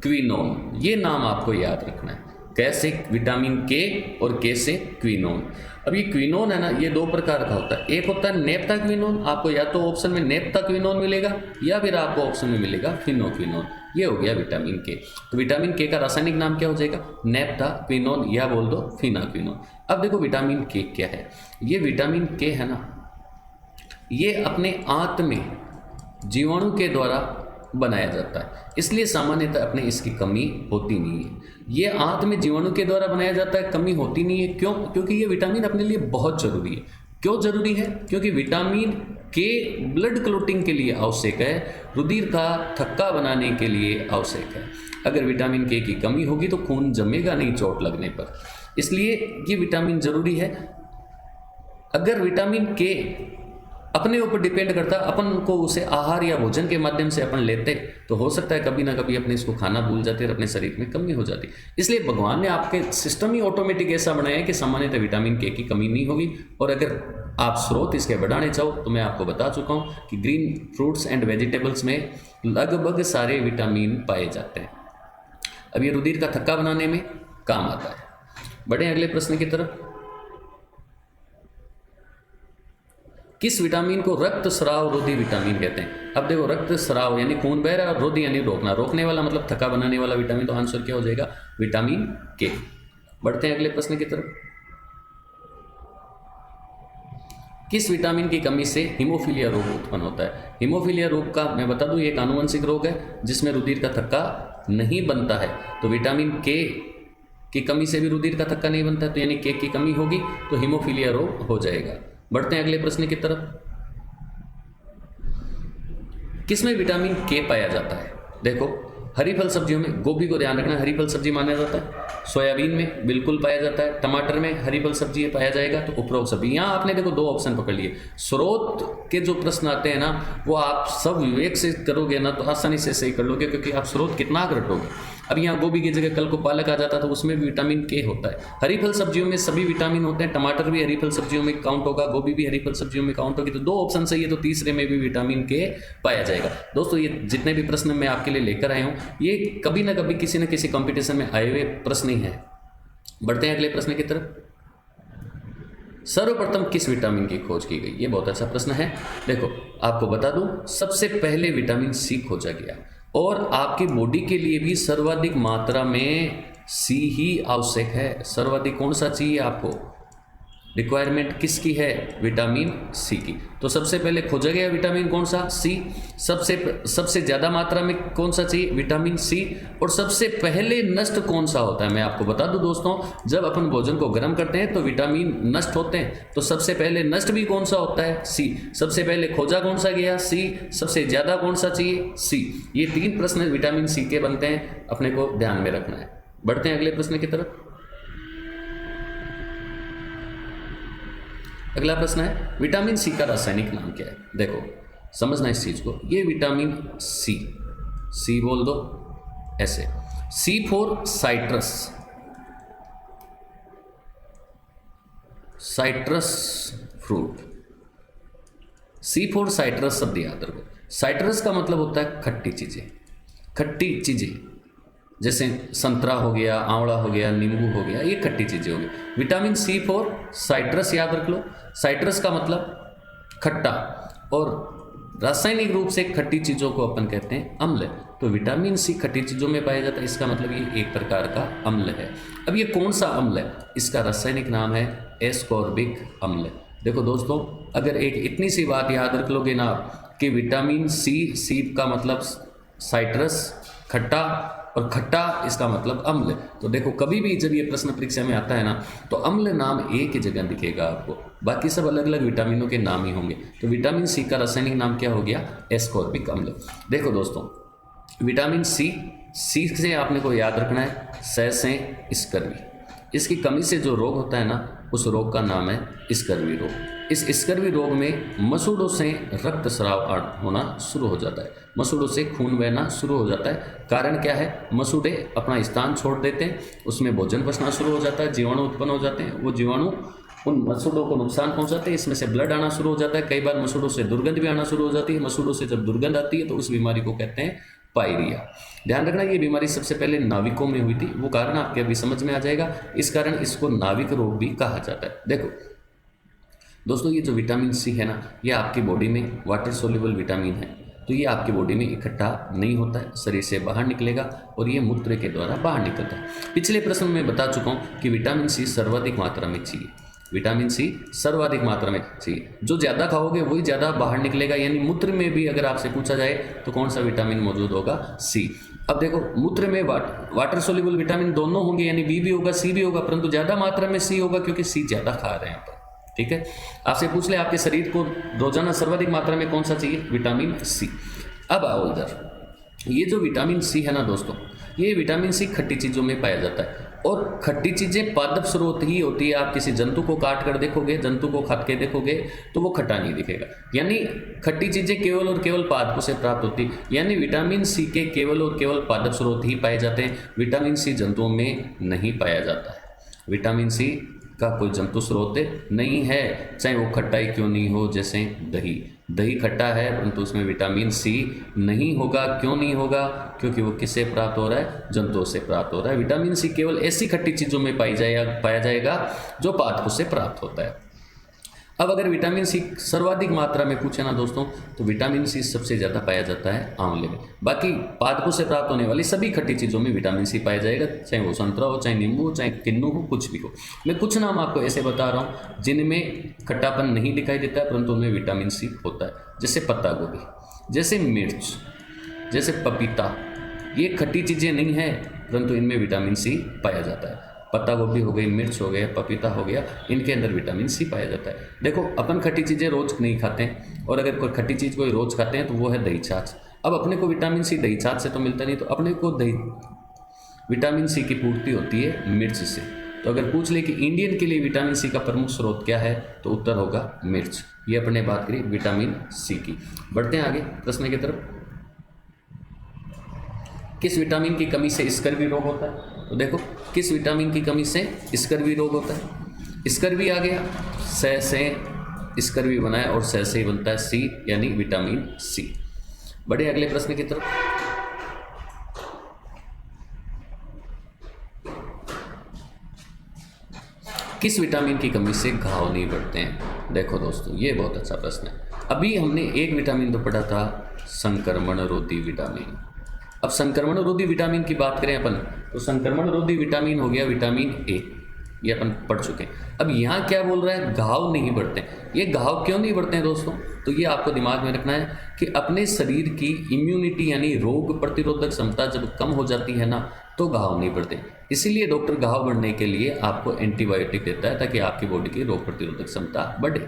क्विनोन, ये नाम आपको याद रखना है। कैसे विटामिन के और के से क्विनोन। अब ये क्विनोन है ना, ये दो प्रकार का होता है। एक होता है नेप्ता क्विनोन, आपको या तो ऑप्शन में नेप्ता क्विनोन मिलेगा या फिर आपको ऑप्शन में मिलेगा फिनोक्विनोन। ये हो गया विटामिन के। तो विटामिन के का रासायनिक नाम क्या हो जाएगा? नेप्ता क्विनोन या बोल दो फिनाक्विनोन। अब देखो विटामिन के क्या है। ये विटामिन के है ना, ये अपने आंत में जीवाणु के द्वारा बनाया जाता है, इसलिए सामान्यतः अपने इसकी कमी होती नहीं है। ये आंत में जीवाणु के द्वारा बनाया जाता है, कमी होती नहीं है। क्यों? क्योंकि ये विटामिन अपने लिए बहुत जरूरी है। क्यों जरूरी है? क्योंकि विटामिन के ब्लड क्लोटिंग के लिए आवश्यक है, रुधिर का थक्का बनाने के लिए आवश्यक है। अगर विटामिन के की कमी होगी तो खून जमेगा नहीं चोट लगने पर, इसलिए ये विटामिन जरूरी है। अगर विटामिन के अपने ऊपर डिपेंड करता, अपन को उसे आहार या भोजन के माध्यम से अपन लेते, तो हो सकता है कभी ना कभी अपने इसको खाना भूल जाते और अपने शरीर में कमी हो जाती। इसलिए भगवान ने आपके सिस्टम ही ऑटोमेटिक ऐसा बनाया है कि सामान्यतः विटामिन के की कमी नहीं होगी। और अगर आप स्रोत इसके बढ़ाने चाहो तो मैं आपको बता चुका हूँ कि ग्रीन फ्रूट्स एंड वेजिटेबल्स में लगभग सारे विटामिन पाए जाते हैं। अब ये रुधिर का थक्का बनाने में काम आता है। बढ़े अगले प्रश्न की तरफ। किस विटामिन को रक्त स्राव रोधी विटामिन कहते हैं? अब देखो रक्त स्राव यानी खून बह रहा है और रोधी यानी रोकना, रोकने वाला मतलब थक्का बनाने वाला विटामिन, तो आंसर क्या हो जाएगा? विटामिन के। बढ़ते हैं अगले प्रश्न की तरफ। किस विटामिन की कमी से हीमोफीलिया रोग उत्पन्न होता है? हीमोफीलिया रोग का मैं बता दूं, ये एक आनुवंशिक रोग है जिसमें रुधिर का थक्का नहीं बनता है। तो विटामिन के की कमी से भी रुधिर का थक्का नहीं बनता है, तो यानी के की कमी होगी तो हीमोफीलिया रोग हो जाएगा। बढ़ते हैं अगले प्रश्न की तरफ। किसमें विटामिन के पाया जाता है? देखो हरी फल सब्जियों में, गोभी को ध्यान रखना, हरी फल सब्जी माना जाता है। सोयाबीन में बिल्कुल पाया जाता है। टमाटर में हरी फल सब्जी पाया जाएगा, तो उपरोक्त सब्जी। यहाँ आपने देखो दो ऑप्शन पकड़ लिए। स्रोत के जो प्रश्न आते हैं ना, वो आप सब विवेक से करोगे ना तो आसानी से सही कर लोगे, क्योंकि आप स्रोत कितना रटोगे। अब यहाँ गोभी की जगह कल को पालक आ जाता तो उसमें भी विटामिन के होता है। हरी फल सब्जियों में सभी विटामिन होते हैं। टमाटर भी हरी फल सब्जियों में काउंट होगा, गोभी भी हरी फल सब्जियों में काउंट होगी। तो दो ऑप्शन सही है, तो तीसरे में भी विटामिन के पाया जाएगा। दोस्तों ये जितने भी प्रश्न मैं आपके लिए लेकर आया हूँ, ये कभी ना कभी किसी न किसी कंपटीशन में आए हुए प्रश्न ही है। बढ़ते हैं अगले प्रश्न की तरफ। सर्वप्रथम किस विटामिन की खोज की गई? ये बहुत अच्छा प्रश्न है। देखो आपको बता दूं, सबसे पहले विटामिन सी खोजा गया, और आपकी बॉडी के लिए भी सर्वाधिक मात्रा में सी ही आवश्यक है। सर्वाधिक कौन सा चाहिए आपको? रिक्वायरमेंट किसकी है? विटामिन सी की। तो सबसे पहले खोजा गया विटामिन कौन सा? सी। सबसे ज़्यादा मात्रा में कौन सा चाहिए? Vitamin C. और सबसे पहले नष्ट कौन सा होता है? मैं आपको बता दूं दोस्तों, जब अपन भोजन को गर्म करते हैं तो विटामिन नष्ट होते हैं, तो सबसे पहले नष्ट भी कौन सा होता है? सी। सबसे पहले खोजा कौन सा गया? सी। सबसे ज़्यादा कौन सा चाहिए? सी। ये तीन प्रश्न विटामिन सी के बनते हैं, अपने को ध्यान में रखना है। बढ़ते हैं अगले प्रश्न की तरफ। अगला प्रश्न है, विटामिन सी का रासायनिक नाम क्या है? देखो समझना इस चीज को। ये विटामिन सी, सी बोल दो ऐसे, C for citrus, citrus fruit. C for citrus शब्द याद रखो। साइट्रस का मतलब होता है खट्टी चीजें, खट्टी चीजें, जैसे संतरा हो गया, आंवला हो गया, नींबू हो गया, ये खट्टी चीजें हो गई। विटामिन सी फॉर साइट्रस याद रख लो। साइट्रस का मतलब खट्टा, और रासायनिक रूप से खट्टी चीजों को अपन कहते हैं अम्ल। तो विटामिन सी खट्टी चीजों में पाया जाता है, इसका मतलब ये एक प्रकार का अम्ल है। अब ये कौन सा अम्ल है? इसका रासायनिक नाम है एस्कॉर्बिक अम्ल। देखो दोस्तों, अगर एक इतनी सी बात याद रख लोगे ना कि विटामिन सी, सी का मतलब साइट्रस, खट्टा, और खट्टा इसका मतलब अम्ल। तो देखो कभी भी जब ये प्रश्न परीक्षा में आता है ना, तो अम्ल नाम एक ही जगह दिखेगा आपको। बाकी सब अलग अलग विटामिनों के नाम ही होंगे। तो विटामिन सी का रासायनिक नाम क्या हो गया? एस्कॉर्बिक अम्ल। देखो दोस्तों, विटामिन सी, सी से आपने को याद रखना है स से स्कर्वी। इसकी कमी से जो रोग होता है ना, उस रोग का नाम है स्कर्वी रोग। इस स्कर्वी रोग में मसूड़ों से रक्त स्राव होना शुरू हो जाता है, मसूड़ों से खून बहना शुरू हो जाता है। कारण क्या है? मसूड़े अपना स्थान छोड़ देते हैं, उसमें भोजन पचना शुरू हो जाता है, जीवाणु उत्पन्न हो जाते हैं, वो जीवाणु उन मसूड़ों को नुकसान पहुंचाते हैं, इसमें से ब्लड आना शुरू हो जाता है। कई बार मसूड़ों से दुर्गंध भी आना शुरू हो जाती है। मसूड़ों से जब दुर्गंध आती है तो उस बीमारी को कहते हैं पायरिया। ध्यान रखना, ये बीमारी सबसे पहले नाविकों में हुई थी, वो कारण आपके अभी समझ में आ जाएगा। इस कारण इसको नाविक रोग भी कहा जाता है। देखो दोस्तों, ये जो विटामिन सी है ना, ये आपकी बॉडी में वाटर सोल्यूबल विटामिन है, तो ये आपकी बॉडी में इकट्ठा नहीं होता है, शरीर से बाहर निकलेगा और ये मूत्र के द्वारा बाहर निकलता है। पिछले प्रश्न में बता चुका हूँ कि विटामिन सी सर्वाधिक मात्रा में चाहिए, विटामिन सी सर्वाधिक मात्रा में चाहिए। जो ज़्यादा खाओगे वही ज़्यादा बाहर निकलेगा, यानी मूत्र में भी अगर आपसे पूछा जाए तो कौन सा विटामिन मौजूद होगा? सी। अब देखो, मूत्र में वाटर सोल्यूबल विटामिन दोनों होंगे, यानी बी भी होगा सी भी होगा, परंतु ज़्यादा मात्रा में सी होगा क्योंकि सी ज़्यादा खा रहे हैं आप। ठीक है, आपसे पूछ ले आपके शरीर को रोजाना सर्वाधिक मात्रा में कौन सा चाहिए? Vitamin C. अब आओ इधर, ये जो विटामिन सी है ना दोस्तों, ये विटामिन सी खट्टी चीज़ों में पाया जाता है, और खट्टी चीज़ें पादप स्रोत ही होती है। आप किसी जंतु को काट कर देखोगे, जंतु को खा के देखोगे तो वो खट्टा नहीं दिखेगा, यानी खट्टी चीज़ें केवल और केवल पादपों से प्राप्त होती, यानी विटामिन सी के केवल और केवल पादप स्रोत ही पाए जाते हैं। विटामिन सी जंतुओं में नहीं पाया जाता है, विटामिन सी का कोई जंतु स्रोत नहीं है, चाहे वो खट्टाई क्यों नहीं हो। जैसे दही, दही खट्टा है परंतु उसमें विटामिन सी नहीं होगा। क्यों नहीं होगा? क्योंकि वो किससे प्राप्त हो रहा है? जंतुओं से प्राप्त हो रहा है। विटामिन सी केवल ऐसी खट्टी चीज़ों में पाया जाएगा जो पादपों से प्राप्त होता है। अब अगर विटामिन सी सर्वाधिक मात्रा में पूछे ना दोस्तों, तो विटामिन सी सबसे ज़्यादा पाया जाता है आंवले में। बाकी पादपों से प्राप्त होने वाली सभी खट्टी चीज़ों में विटामिन सी पाया जाएगा, चाहे वो संतरा हो, चाहे नींबू हो, चाहे किन्नू हो, कुछ भी हो। मैं कुछ नाम आपको ऐसे बता रहा हूँ जिनमें खट्टापन नहीं दिखाई देता है परंतु उनमें विटामिन सी होता है, जैसे पत्ता गोभी, जैसे मिर्च, जैसे पपीता। ये खट्टी चीज़ें नहीं है परंतु इनमें विटामिन सी पाया जाता है। पत्ता गोभी हो गई, मिर्च हो गया, पपीता हो गया, इनके अंदर विटामिन सी पाया जाता है। देखो, अपन खट्टी चीज़ें रोज नहीं खाते हैं, और अगर कोई खट्टी चीज़ कोई रोज खाते हैं तो वो है दही छाछ। अब अपने को विटामिन सी दही छाछ से तो मिलता नहीं, तो अपने को विटामिन सी की पूर्ति होती है मिर्च से। तो अगर पूछ ले कि इंडियन के लिए विटामिन सी का प्रमुख स्रोत क्या है, तो उत्तर होगा मिर्च। ये अपने बात करी विटामिन सी की। बढ़ते हैं आगे प्रश्न की तरफ। किस विटामिन की कमी से स्कर्वी रोग होता है? तो देखो, किस विटामिन की कमी से स्कर्वी रोग होता है? स्कर्वी आ गया, से स्कर्वी बना है और से ही बनता है सी, यानी विटामिन सी। बढ़े अगले प्रश्न की तरफ। किस विटामिन की कमी से घाव नहीं बढ़ते हैं? देखो दोस्तों, ये बहुत अच्छा प्रश्न है। अभी हमने एक विटामिन तो पढ़ा था, संक्रमण रोधी विटामिन। अब संक्रमण रोधी विटामिन की बात करें अपन, तो संक्रमण रोधी विटामिन हो गया विटामिन ए, ये अपन पढ़ चुके हैं। अब यहाँ क्या बोल रहा है? घाव नहीं बढ़ते। ये घाव क्यों नहीं बढ़ते हैं दोस्तों? तो ये आपको दिमाग में रखना है कि अपने शरीर की इम्यूनिटी यानी रोग प्रतिरोधक क्षमता जब कम हो जाती है ना, तो घाव नहीं बढ़ते। इसीलिए डॉक्टर घाव बढ़ने के लिए आपको एंटीबायोटिक देता है ताकि आपकी बॉडी की रोग प्रतिरोधक क्षमता बढ़े।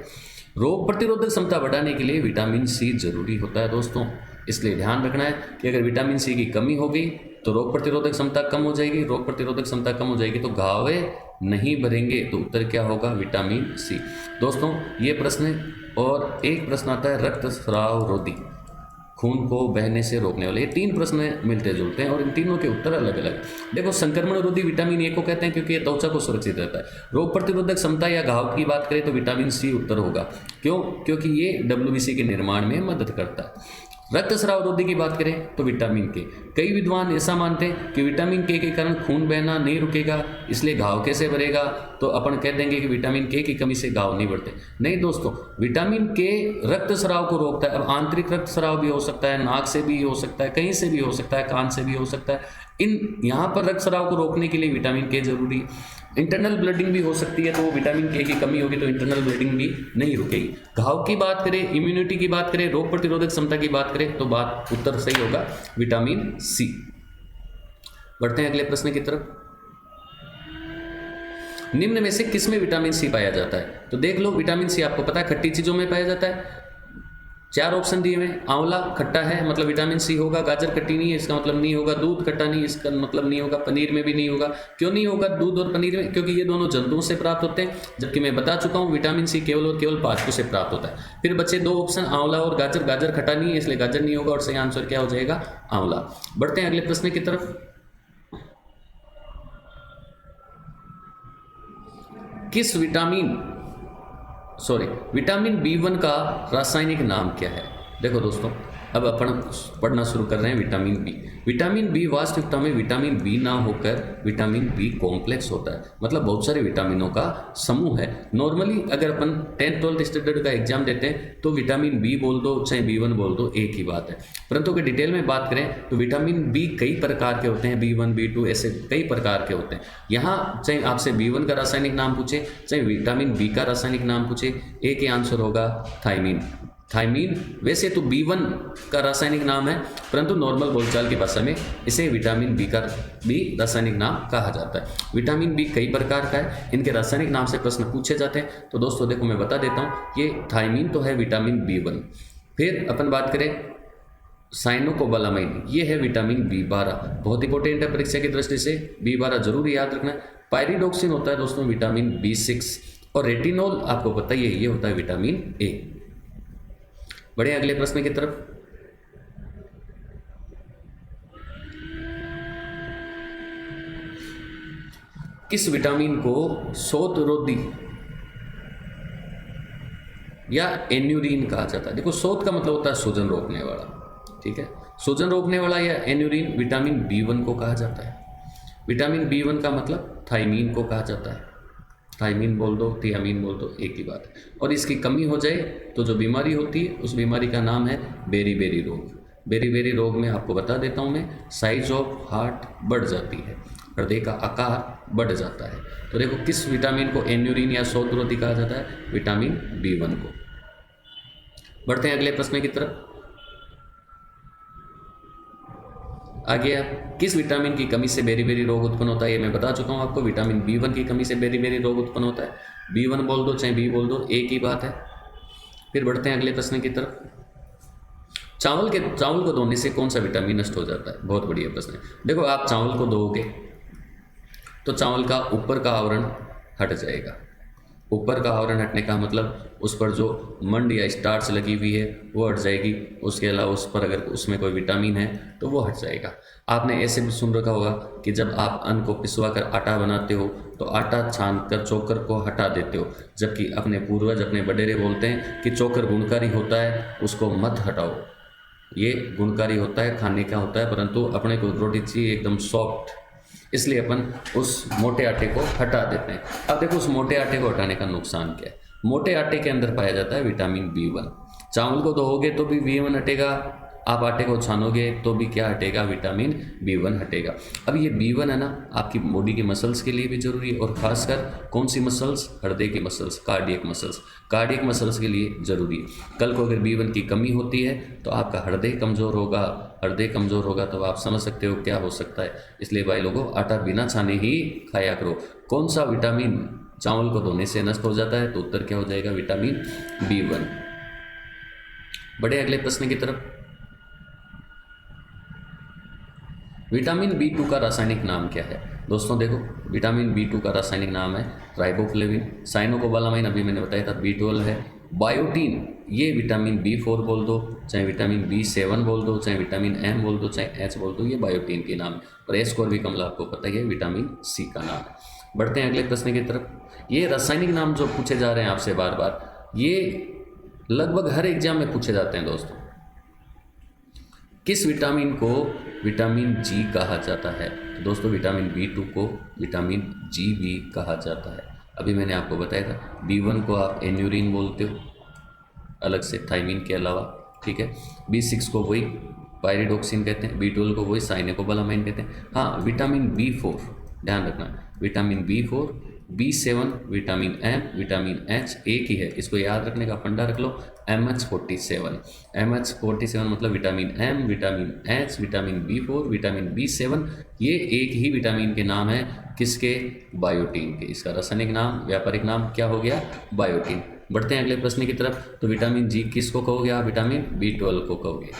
रोग प्रतिरोधक क्षमता बढ़ाने के लिए विटामिन सी जरूरी होता है दोस्तों। इसलिए ध्यान रखना है कि अगर विटामिन सी की कमी हो गई तो रोग प्रतिरोधक क्षमता कम हो जाएगी, रोग प्रतिरोधक क्षमता कम हो जाएगी तो घावे नहीं भरेंगे। तो उत्तर क्या होगा? Vitamin C. दोस्तों, ये प्रश्न है। और एक प्रश्न आता है रक्त स्राव रोधी, खून को बहने से रोकने वाले। ये तीन प्रश्न मिलते जुलते हैं और इन तीनों के उत्तर अलग अलग। देखो, संक्रमण रोधी विटामिन ए को कहते हैं क्योंकि ये त्वचा को सुरक्षित रहता है। रोग प्रतिरोधक क्षमता या घाव की बात करें तो विटामिन सी उत्तर होगा। क्यों? क्योंकि ये डब्ल्यूबीसी के निर्माण में मदद करता है। रक्त स्राव रोधी की बात करें तो विटामिन के। कई विद्वान ऐसा मानते हैं कि विटामिन के कारण खून बहना नहीं रुकेगा, इसलिए घाव कैसे भरेगा? तो अपन कह देंगे कि विटामिन के की कमी से घाव नहीं बढ़ते। नहीं दोस्तों, विटामिन के रक्त स्राव को रोकता है। अब आंतरिक रक्त स्राव भी हो सकता है, नाक से भी हो सकता है, कहीं से भी हो सकता है, कान से भी हो सकता है। यहाँ पर रक्त स्राव को रोकने के लिए विटामिन के जरूरी है। इंटरनल ब्लीडिंग भी हो सकती है, तो वो विटामिन के की कमी होगी तो इंटरनल ब्लीडिंग भी नहीं रुकेगी। घाव की बात करें, इम्यूनिटी की बात करें, रोग प्रतिरोधक क्षमता की बात करें तो बात उत्तर सही होगा विटामिन सी। बढ़ते हैं अगले प्रश्न की तरफ। निम्न में से किस में विटामिन सी पाया जाता है? तो देख लो, विटामिन सी आपको पता है खट्टी चीज़ों में पाया जाता है। 4 ऑप्शन दिए हुए, आंवला खट्टा है मतलब विटामिन सी होगा, गाजर खट्टी नहीं है इसका मतलब नहीं होगा, दूध खट्टा नहीं इसका मतलब नहीं होगा, पनीर में भी नहीं होगा। क्यों नहीं होगा दूध और पनीर में? क्योंकि ये दोनों जंतुओं से प्राप्त होते हैं, जबकि मैं बता चुका हूँ विटामिन सी केवल और केवल पाचकों से प्राप्त होता है। फिर बच्चे 2 ऑप्शन, आंवला और गाजर। गाजर खट्टा नहीं है इसलिए गाजर नहीं होगा और सही आंसर क्या हो जाएगा? आंवला। बढ़ते हैं अगले प्रश्न की तरफ। किस विटामिन B1 का रासायनिक नाम क्या है? देखो दोस्तों, अब अपन पढ़ना शुरू कर रहे हैं विटामिन बी। विटामिन बी वास्तविकता में विटामिन बी ना होकर विटामिन बी कॉम्प्लेक्स होता है, मतलब बहुत सारे विटामिनों का समूह है। नॉर्मली अगर अपन 10th 12th स्टैंडर्ड का एग्जाम देते हैं तो विटामिन बी बोल दो चाहे B1 बोल दो, एक ही बात है। परंतु अगर डिटेल में बात करें तो विटामिन बी कई प्रकार के होते हैं, B1 B2 ऐसे कई प्रकार के होते हैं। यहाँ चाहे आपसे B1 का रासायनिक नाम पूछे चाहे विटामिन बी का रासायनिक नाम पूछे, एक ही आंसर होगा थायमीन। थायमीन वैसे तो B1 का रासायनिक नाम है, परंतु नॉर्मल बोलचाल की भाषा में इसे विटामिन बी का भी रासायनिक नाम कहा जाता है। विटामिन बी कई प्रकार का है, इनके रासायनिक नाम से प्रश्न पूछे जाते हैं। तो दोस्तों देखो मैं बता देता हूँ, ये थायमीन तो है विटामिन B1। फिर अपन बात करें साइनोकोबालामाइन, ये है विटामिन B12, बहुत इंपॉर्टेंट है परीक्षा की दृष्टि से, B12 जरूर याद रखना। पायरिडोक्सिन होता है दोस्तों विटामिन B6, और रेटिनॉल आपको पता ही है ये होता है विटामिन ए। बढ़े अगले प्रश्न की तरफ। किस विटामिन को शोथरोधी या एन्यूरिन कहा जाता है? देखो शोथ का मतलब होता है सूजन रोकने वाला, ठीक है, सूजन रोकने वाला या एन्यूरिन विटामिन B1 को कहा जाता है। विटामिन B1 का मतलब थायमीन को कहा जाता है। थायमीन बोल दो, थियामीन बोल दो, एक ही बात है। और इसकी कमी हो जाए तो जो बीमारी होती है उस बीमारी का नाम है बेरी-बेरी रोग। बेरी-बेरी रोग में आपको बता देता हूँ मैं, साइज ऑफ हार्ट बढ़ जाती है, हृदय का आकार बढ़ जाता है। तो देखो किस विटामिन को एन्यूरिन या शोथरोधी कहा जाता है? विटामिन B1 को। बढ़ते हैं अगले प्रश्न की तरफ। आगे आप किस विटामिन की कमी से बेरी-बेरी रोग उत्पन्न होता है? ये मैं बता चुका हूँ आपको, विटामिन B1 की कमी से बेरी-बेरी रोग उत्पन्न होता है। B1 बोल दो चाहे B बोल दो, एक ही बात है। फिर बढ़ते हैं अगले प्रश्न की तरफ। चावल को धोने से कौन सा विटामिन नष्ट हो जाता है? बहुत बढ़िया प्रश्न है। देखो आप चावल को धोओगे तो चावल का ऊपर का आवरण हट जाएगा। ऊपर का आवरण हटने का मतलब उस पर जो मंड या स्टार्च लगी हुई है वो हट जाएगी। उसके अलावा उस पर अगर उसमें कोई विटामिन है तो वो हट जाएगा। आपने ऐसे भी सुन रखा होगा कि जब आप अन्न को पिसवा कर आटा बनाते हो तो आटा छान कर चोकर को हटा देते हो, जबकि अपने पूर्वज अपने वडेरे बोलते हैं कि चोकर गुणकारी होता है, उसको मत हटाओ। ये गुणकारी होता है, खाने का होता है, परंतु अपने को रोटी चाहिए एकदम सॉफ्ट, इसलिए अपन उस मोटे आटे को हटा देते हैं। अब देखो उस मोटे आटे को हटाने का नुकसान क्या है? मोटे आटे के अंदर पाया जाता है विटामिन B1। चावल को धोओगे तो भी B1 हटेगा, आप आटे को छानोगे तो भी क्या हटेगा? विटामिन B1 हटेगा। अब ये B1 है ना, आपकी बॉडी की मसल्स के लिए भी जरूरी है, और खासकर कौन सी मसल्स? हृदय की muscles, cardiac muscles. Cardiac muscles के लिए जरूरी है। कल को अगर B1 की कमी होती है तो आपका हृदय कमज़ोर होगा, हृदय कमज़ोर होगा तो आप समझ सकते हो क्या हो सकता है। इसलिए भाई लोगों, आटा बिना छाने ही खाया करो। कौन सा विटामिन चावल को धोने से नष्ट हो जाता है? तो उत्तर क्या हो जाएगा? Vitamin B1। बढ़े अगले प्रश्न की तरफ। विटामिन B2 का रासायनिक नाम क्या है? दोस्तों देखो, विटामिन B2 का रासायनिक नाम है राइबोफ्लेविन। साइनोकोबालामाइन अभी मैंने बताया था B12 है। बायोटीन, ये विटामिन B4 बोल दो, चाहे विटामिन B7 बोल दो, चाहे विटामिन M बोल दो, चाहे H बोल दो, ये बायोटीन के नाम है। और H को भी कमला आपको पता ही है, विटामिन C का नाम है। बढ़ते हैं अगले प्रश्न की तरफ। ये रासायनिक नाम जो पूछे जा रहे हैं आपसे बार बार, ये लगभग हर एग्जाम में पूछे जाते हैं दोस्तों। किस विटामिन को विटामिन G कहा जाता है? तो दोस्तों विटामिन B2 को विटामिन G भी कहा जाता है। अभी मैंने आपको बताया था, B1 को आप एन्यूरिन बोलते हो अलग से थायमीन के अलावा, ठीक है। B6 को वही पायरिडोक्सिन कहते हैं, B12 को वही साइनोकोबालामाइन कहते हैं। हाँ, विटामिन B4 ध्यान रखना, vitamin B4, B7, vitamin M, vitamin H एक ही है, इसको याद रखने का फंडा रख लो। MH47। MH47 मतलब vitamin M, vitamin H, vitamin B4, vitamin B7। ये एक ही विटामिन के नाम है, किसके? बायोटीन के। इसका रासायनिक नाम, व्यापारिक नाम क्या हो गया? बायोटीन। बढ़ते हैं अगले प्रश्न की तरफ। तो विटामिन जी किसको कहोगे आप? विटामिन B12 को कहोगे।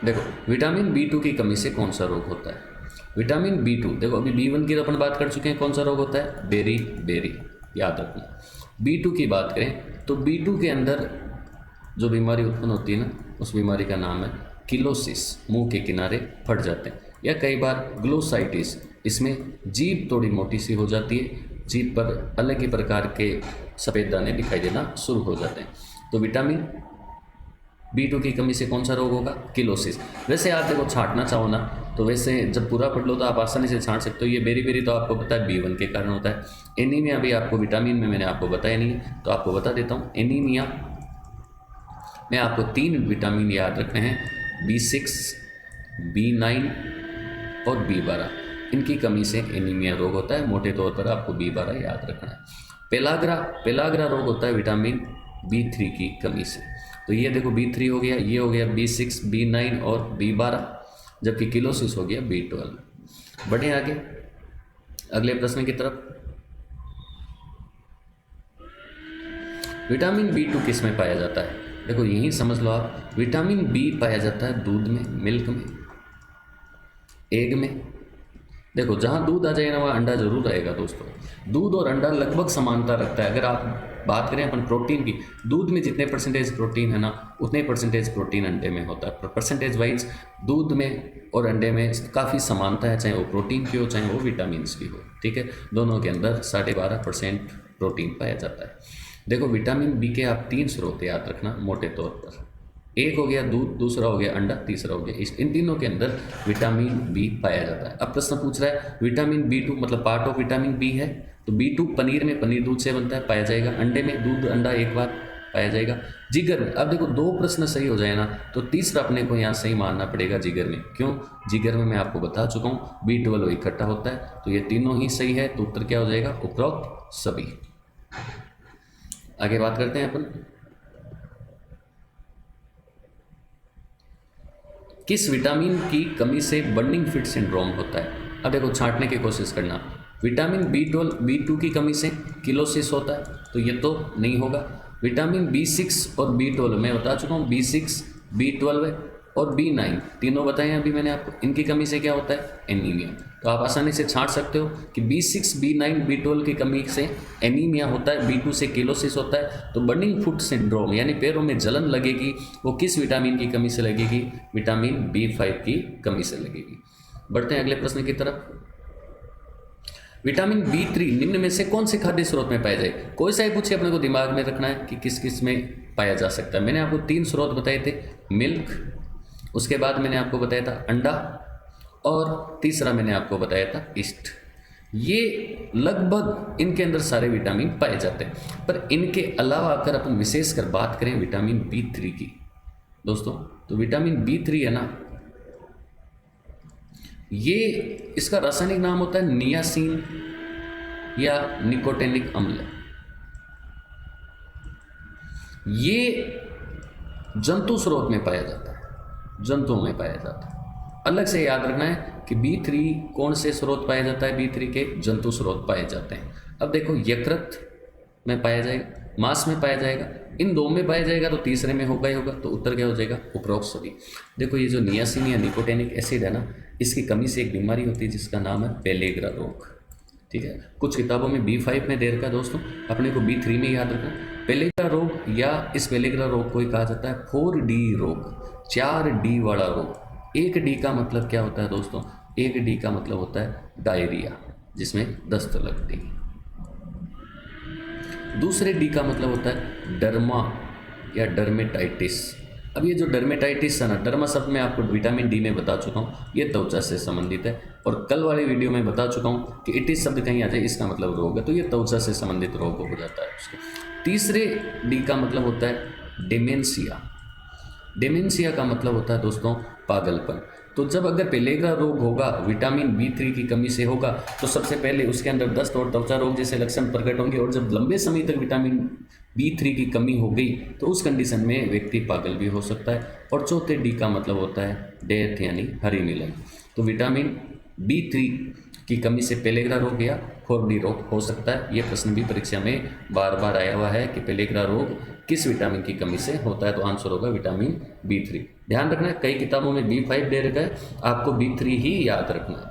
देखो, विटामिन B2 की कमी से कौन सा रोग होता है? विटामिन B2, देखो अभी B1 की तो अपन बात कर चुके हैं, कौन सा रोग होता है? बेरी बेरी, याद रखना। B2 की बात करें तो B2 के अंदर जो बीमारी उत्पन्न होती है ना, उस बीमारी का नाम है किलोसिस, मुंह के किनारे फट जाते हैं, या कई बार ग्लोसाइटिस। इसमें जीभ थोड़ी मोटी सी हो जाती है, जीभ पर अलग ही प्रकार के सफ़ेद दाने दिखाई देना शुरू हो जाते हैं। तो विटामिन B2 की कमी से कौन सा रोग होगा? किलोसिस। वैसे आप देखो छांटना चाहो ना, तो वैसे जब पूरा पढ़ लो तो आप आसानी से छांट सकते हो। ये बेरी बेरी तो आपको पता है B1 के कारण होता है। एनीमिया भी आपको विटामिन में मैंने आपको बताया नहीं, तो आपको बता देता हूँ। एनीमिया में आपको 3 विटामिन याद रखने हैं, B6, B9 और B12। इनकी कमी से एनीमिया रोग होता है। मोटे तौर पर आपको B12 याद रखना है। पेलाग्रा रोग होता है विटामिन B3 की कमी से। तो ये देखो B3 हो गया, ये हो गया B6, B9 और B12, जबकि किलोसिस हो गया B12। बढ़े आगे अगले प्रश्न की तरफ। विटामिन B2 किस में पाया जाता है? देखो यही समझ लो आप, विटामिन B पाया जाता है दूध में, मिल्क में, एग में। देखो जहाँ दूध आ जाएगा ना वहाँ अंडा जरूर आएगा दोस्तों। दूध और अंडा लगभग समानता रखता है। अगर आप बात करें अपन प्रोटीन की, दूध में जितने परसेंटेज प्रोटीन है ना, उतने परसेंटेज प्रोटीन अंडे में होता है। परसेंटेज वाइज दूध में और अंडे में काफ़ी समानता है, चाहे वो प्रोटीन की हो चाहे वो विटामिन की हो। ठीक है, दोनों के अंदर 12.5% प्रोटीन पाया जाता है। देखो विटामिन B के आप 3 स्रोत याद रखना मोटे तौर पर। एक हो गया दूध, दूसरा हो गया अंडा, तीसरा हो गया इन तीनों के अंदर विटामिन B पाया जाता है। अब प्रश्न पूछ रहा है विटामिन B2 मतलब पार्ट ऑफ विटामिन B है, तो B2 पनीर में, पनीर दूध से बनता है, पाया जाएगा। अंडे में दूध अंडा एक बार पाया जाएगा। जिगर में, अब देखो 2 प्रश्न सही हो जाए ना, तो तीसरा अपने को यहाँ सही मानना पड़ेगा जिगर में। क्यों? जिगर में मैं आपको बता चुका हूँ B12 इकट्ठा होता है, तो ये तीनों ही सही है। तो उत्तर क्या हो जाएगा? उपरोक्त सभी। आगे बात करते हैं अपन, किस विटामिन की कमी से बर्निंग फिट सिंड्रोम होता है? अब देखो छांटने की कोशिश करना। विटामिन B12, B2 की कमी से किलोसिस होता है, तो ये तो नहीं होगा। विटामिन B6 और B12 मैं बता चुका हूँ, B6, B12 और B9 तीनों बताए हैं अभी मैंने आपको। इनकी कमी से क्या होता है? एनीमिया। तो आप आसानी से छांट सकते हो कि B6, B9, B12 की कमी से एनीमिया होता है, B2 से किलोसिस होता है। तो बर्निंग फुट सिंड्रोम यानी पैरों में जलन लगेगी, वो किस विटामिन की कमी से लगेगी? विटामिन B5 की कमी से लगेगी। बढ़ते हैं अगले प्रश्न की तरफ। विटामिन B3 निम्न में से कौन से खाद्य स्रोत में पाया जाए? कोई सा ही पूछे, अपने को दिमाग में रखना है कि किस किस में पाया जा सकता है। मैंने आपको 3 स्रोत बताए थे, मिल्क, उसके बाद मैंने आपको बताया था अंडा, और तीसरा मैंने आपको बताया था ईस्ट। ये लगभग इनके अंदर सारे विटामिन पाए जाते हैं। पर इनके अलावा अगर अपन विशेषकर बात करें विटामिन B3 की दोस्तों, तो विटामिन B3 है ना, ये इसका रासायनिक नाम होता है नियासिन या निकोटेनिक अम्ल। ये जंतु स्रोत में पाया जाता है, जंतुओं में पाया जाता है। अलग से याद रखना है कि B3 कौन से स्रोत पाया जाता है? B3 के जंतु स्रोत पाए जाते हैं। अब देखो यकृत में पाया जाएगा, मांस में पाया जाएगा, इन 2 में पाया जाएगा, तो तीसरे में होगा ही होगा। तो उत्तर क्या हो जाएगा? उपरोक्त सभी। देखो ये जो नियासिन या निकोटेनिक एसिड है ना, इसकी कमी से एक बीमारी होती है जिसका नाम है पेलेग्रा रोग। ठीक है, कुछ किताबों में B5 में दे रखा है दोस्तों, अपने को B3 में याद रखना। पेलेग्रा रोग या इस पेलेग्रा रोग को ही कहा जाता है 4D रोग, 4D वाला रोग। 1D का मतलब क्या होता है दोस्तों? 1D का मतलब होता है डायरिया, जिसमें दस्त लगती है। दूसरे D का मतलब होता है डर्मा या डर्मेटाइटिस। अब ये जो डर्मेटाइटिस है ना, डर्मा शब्द मैं आपको विटामिन D में बता चुका हूँ, ये त्वचा से संबंधित है। और कल वाले वीडियो में बता चुका हूँ कि इटिस शब्द कहीं आ जाए इसका मतलब रोग है, तो ये त्वचा से संबंधित रोग हो जाता है उसको। तीसरे D का मतलब होता है डिमेंशिया। डिमेंशिया का मतलब होता है दोस्तों पागलपन। तो जब अगर पेलेग्रा रोग होगा, विटामिन B3 की कमी से होगा, तो सबसे पहले उसके अंदर दस्त और त्वचा रोग जैसे लक्षण प्रकट होंगे। और जब लंबे समय तक विटामिन B3 की कमी हो गई तो उस कंडीशन में व्यक्ति पागल भी हो सकता है। और चौथे D का मतलब होता है डेथ, यानी हरि मिलन। तो विटामिन B3 की कमी से पेलेग्रा रोग या 4D रोग हो सकता है। ये प्रश्न भी परीक्षा में बार बार आया हुआ है कि पेलेग्रा रोग किस विटामिन की कमी से होता है, तो आंसर होगा विटामिन B3। ध्यान रखना है, कई किताबों में B5 दे रखा है, आपको B3 ही याद रखना है।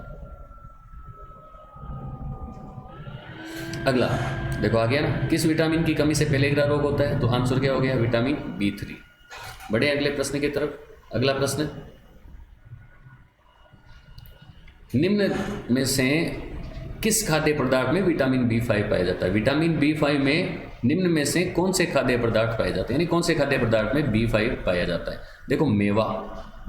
अगला देखो आ गया ना, किस विटामिन की कमी से पेलेग्रा रोग होता है, तो आंसर क्या हो गया विटामिन B3। बढ़े अगले प्रश्न की तरफ। अगला प्रश्न, निम्न में से किस खाद्य पदार्थ में विटामिन B5 पाया जाता है। विटामिन B5 में निम्न में से कौन से खाद्य पदार्थ पाए जाते हैं, यानी कौन से खाद्य पदार्थ में B5 पाया जाता है। देखो मेवा,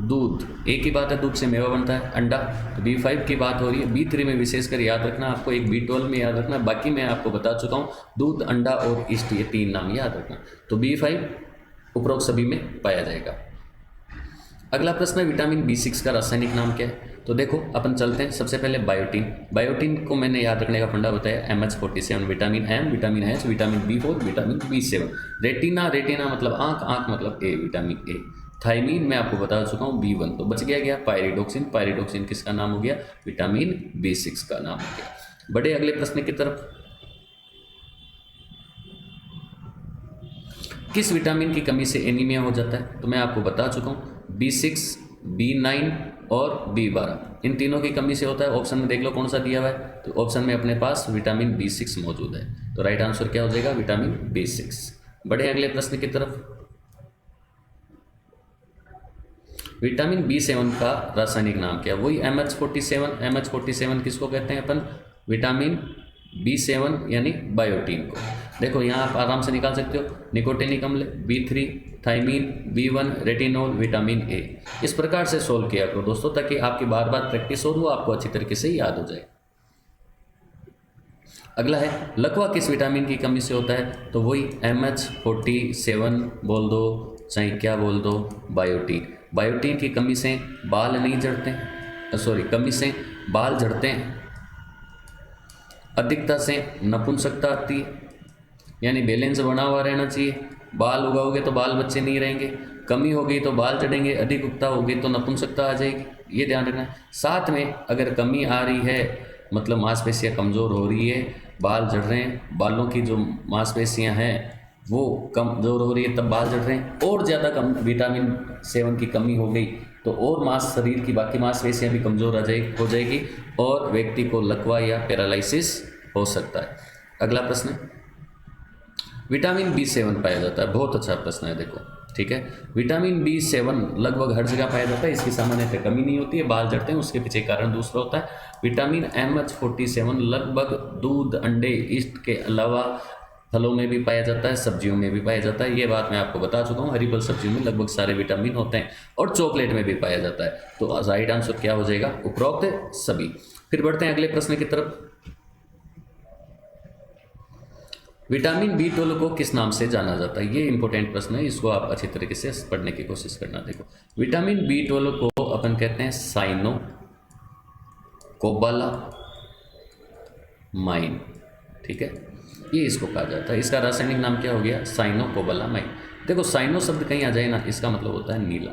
दूध, एक ही बात है, दूध से मेवा बनता है, अंडा, तो B5 की बात हो रही है। B3 में विशेषकर याद रखना, आपको एक B12 में याद रखना, बाकी मैं आपको बता चुका हूँ, दूध, अंडा और ईस्ट, ये 3 नाम याद रखना। तो B5 उपरोक्त सभी में पाया जाएगा। अगला प्रश्न है, विटामिन B6 का रासायनिक नाम क्या है। तो देखो अपन चलते हैं, सबसे पहले बायोटीन। बायोटीन को मैंने याद रखने का फंडा बताया, MH47, vitamin M, vitamin H, vitamin B4, vitamin B7। Retina, retina मतलब आँख, आँख मतलब A, विटामिन A। थायमीन मैं आपको बता चुका हूँ B1, तो बच गया पायरिडोक्सिन। पायरिडोक्सिन किसका नाम हो गया, विटामिन B6 का नाम हो गया। बढ़े अगले प्रश्न की तरफ। किस विटामिन की कमी से एनीमिया हो जाता है, तो मैं आपको बता चुका हूँ, B6, B9 और B12, इन तीनों की कमी से होता है। ऑप्शन में देख लो कौन सा दिया हुआ है, तो ऑप्शन में अपने पास विटामिन B6 मौजूद है, तो राइट आंसर क्या हो जाएगा विटामिन B6। बढ़े अगले प्रश्न की तरफ। विटामिन B7 का रासायनिक नाम क्या है, वही MH47। MH47 किसको कहते हैं अपन, विटामिन B7 यानी बायोटीन को। देखो यहाँ आप आराम से निकाल सकते हो, निकोटिनिक अम्ल, B3, thymine, B1, retinol, vitamin A। इस प्रकार से सोल्व किया करो दोस्तों, ताकि आपकी बार बार प्रैक्टिस हो, वो आपको अच्छी तरीके से याद हो जाए। अगला है, लकवा किस विटामिन की कमी से होता है, तो वही MH47 बोल दो, चाहे क्या बोल दो, बायोटीन। बायोटीन की कमी से बाल नहीं झड़ते, कमी से बाल झड़ते हैं। अधिकता से नपुंसकता आती है, यानी बैलेंस बना हुआ रहना चाहिए। बाल उगाओगे तो बाल बच्चे नहीं रहेंगे, कमी हो गई तो बाल चढ़ेंगे, अधिकता हो गई तो नपुंसकता आ जाएगी, ये ध्यान रखना है। साथ में अगर कमी आ रही है, मतलब मांसपेशियाँ कमज़ोर हो रही है, बाल झड़ रहे हैं, बालों की जो मांसपेशियाँ हैं वो कमज़ोर हो रही है, तब बाल झड़ रहे हैं, और ज़्यादा कम विटामिन 7 की कमी हो गई तो और शरीर की बाकी मांसपेशियाँ भी कमज़ोर हो जाएगी और व्यक्ति को लकवा या पैरालिसिस हो सकता है। अगला प्रश्न, विटामिन B7 पाया जाता है, बहुत अच्छा प्रश्न है देखो, ठीक है। विटामिन B7 लगभग हर जगह पाया जाता है, इसकी सामान्यतः कमी नहीं होती है, बाल झड़ते हैं, उसके पीछे कारण दूसरा होता है। विटामिन MH47 लगभग दूध, अंडे, ईस्ट के अलावा फलों में भी पाया जाता है, सब्जियों में भी पाया जाता है, ये बात मैं आपको बता चुका हूँ। हरी फल सब्जियों में लगभग सारे विटामिन होते हैं और चॉकलेट में भी पाया जाता है, तो राइट आंसर क्या हो जाएगा, उपरोक्त सभी। फिर बढ़ते हैं अगले प्रश्न की तरफ। विटामिन B12 को किस नाम से जाना जाता है, ये इंपॉर्टेंट प्रश्न है, इसको आप अच्छी तरीके से पढ़ने की कोशिश करना। देखो विटामिन B12 को अपन कहते हैं साइनो कोबालामाइन, ठीक है, ये इसको कहा जाता है। इसका रासायनिक नाम क्या हो गया, साइनो कोबालामाइन। देखो साइनो शब्द कहीं आ जाए ना, इसका मतलब होता है नीला।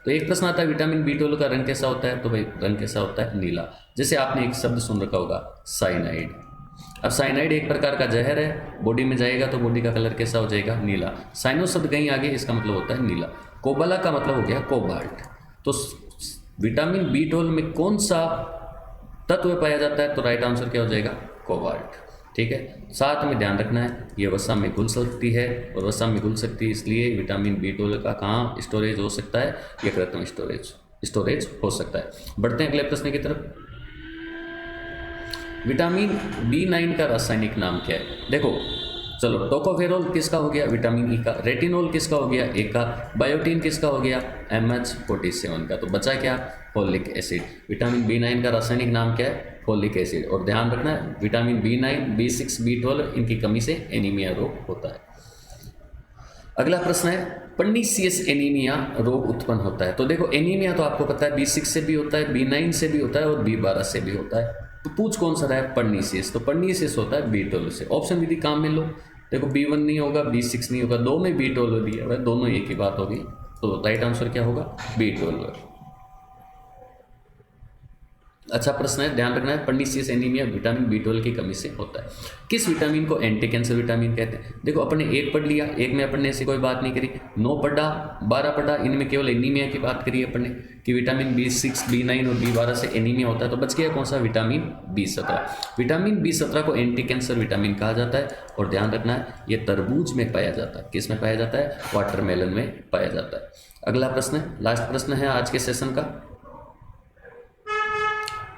तो एक प्रश्न आता है विटामिन B12 का रंग कैसा होता है, तो भाई रंग कैसा होता है, नीला। जैसे आपने एक शब्द सुन रखा होगा साइनाइड। अब साइनाइड एक प्रकार का जहर है, बॉडी में जाएगा तो बॉडी का कलर कैसा हो जाएगा, नीला। साइनो शब्द कहीं आगे, इसका मतलब होता है नीला। कोबाला का मतलब हो गया कोबाल्ट। तो विटामिन B12 में कौन सा तत्व पाया जाता है, तो राइट आंसर क्या हो जाएगा, कोबाल्ट, ठीक है। साथ में ध्यान रखना है, ये वसा में घुल सकती है, और वसा में घुल सकती है इसलिए विटामिन B12 का कहाँ स्टोरेज हो सकता है, ये कृत्रिम स्टोरेज हो सकता है। बढ़ते हैं अगले प्रश्न की तरफ। विटामिन B9 का रासायनिक नाम क्या है, देखो चलो, टोकोफेरोल किसका हो गया, विटामिन E का। रेटिनॉल किसका हो गया, A का। बायोटीन किसका हो गया, MH47 का। तो बचा क्या, फोलिक एसिड। विटामिन B9 का रासायनिक नाम क्या है, फोलिक एसिड। और ध्यान रखना है, विटामिन B9, B6, B12 इनकी कमी से एनीमिया रोग होता है। अगला प्रश्न है, पर्नीशियस एनीमिया रोग उत्पन्न होता है। तो देखो एनीमिया तो आपको पता है B6 से भी होता है, B9 से भी होता है और B12 से भी होता है। तो पूछ कौन सा रहा है? पर्नीशियस। तो पर्नीशियस होता है B12 से। ऑप्शन विधि काम में लो। देखो B1 नहीं होगा, B6 नहीं होगा, दो में B12 दिया हुआ है, दोनों एक ही बात होगी। तो राइट आंसर क्या होगा? B12। अच्छा प्रश्न है, ध्यान रखना है। पर्नीशियस एनीमिया विटामिन B12 की कमी से होता है। किस विटामिन को एंटी कैंसर विटामिन कहते हैं? देखो अपन ने एक पढ़ लिया, एक में अपन ने ऐसी कोई बात नहीं करी। 9 पढ़ा, 12 पढ़ा, इनमें केवल एनीमिया की बात करी अपन ने कि विटामिन B6, B9 और B12 से एनीमिया होता है। तो बच गया कौन सा? Vitamin B17। विटामिन B17 को एंटी कैंसर विटामिन कहा जाता है। और ध्यान रखना है, ये तरबूज में पाया जाता है। किस में पाया जाता है? वाटरमेलन में पाया जाता है। अगला प्रश्न है, लास्ट प्रश्न है आज के सेशन का।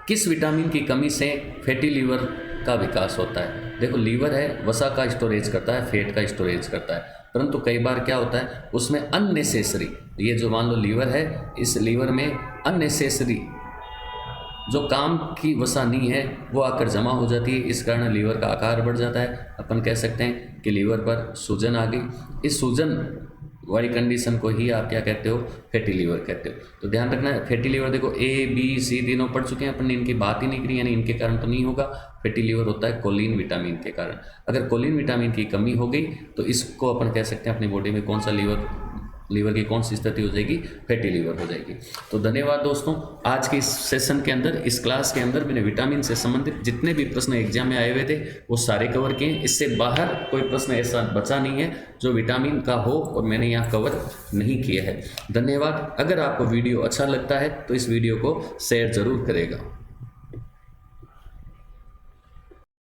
किस विटामिन की कमी से फैटी लीवर का विकास होता है? देखो लीवर है, वसा का स्टोरेज करता है, फैट का स्टोरेज करता है, परंतु कई बार क्या होता है उसमें अननेसेसरी, ये जो मान लो लीवर है, इस लीवर में अननेसेसरी जो काम की वसा नहीं है वो आकर जमा हो जाती है। इस कारण लीवर का आकार बढ़ जाता है। अपन कह सकते हैं कि लीवर पर सूजन आ गई। इस सूजन वाली कंडीशन को ही आप क्या कहते हो? फैटी लीवर कहते हो। तो ध्यान रखना है, फैटी लीवर देखो A, B, C तीनों पढ़ चुके हैं अपन ने, इनकी बात ही नहीं करी, यानी इनके कारण तो नहीं होगा। फैटी लीवर होता है कोलिन विटामिन के कारण। अगर कोलिन विटामिन की कमी हो गई तो इसको अपन कह सकते हैं अपनी बॉडी में कौन सा लीवर की कौन सी स्थिति हो जाएगी? फैटी लीवर हो जाएगी। तो धन्यवाद दोस्तों, आज के इस सेशन के अंदर, इस क्लास के अंदर मैंने विटामिन से संबंधित जितने भी प्रश्न एग्जाम में आए हुए थे वो सारे कवर किए। इससे बाहर कोई प्रश्न ऐसा बचा नहीं है जो विटामिन का हो और मैंने यहाँ कवर नहीं किया है। धन्यवाद। अगर आपको वीडियो अच्छा लगता है तो इस वीडियो को शेयर जरूर करेगा।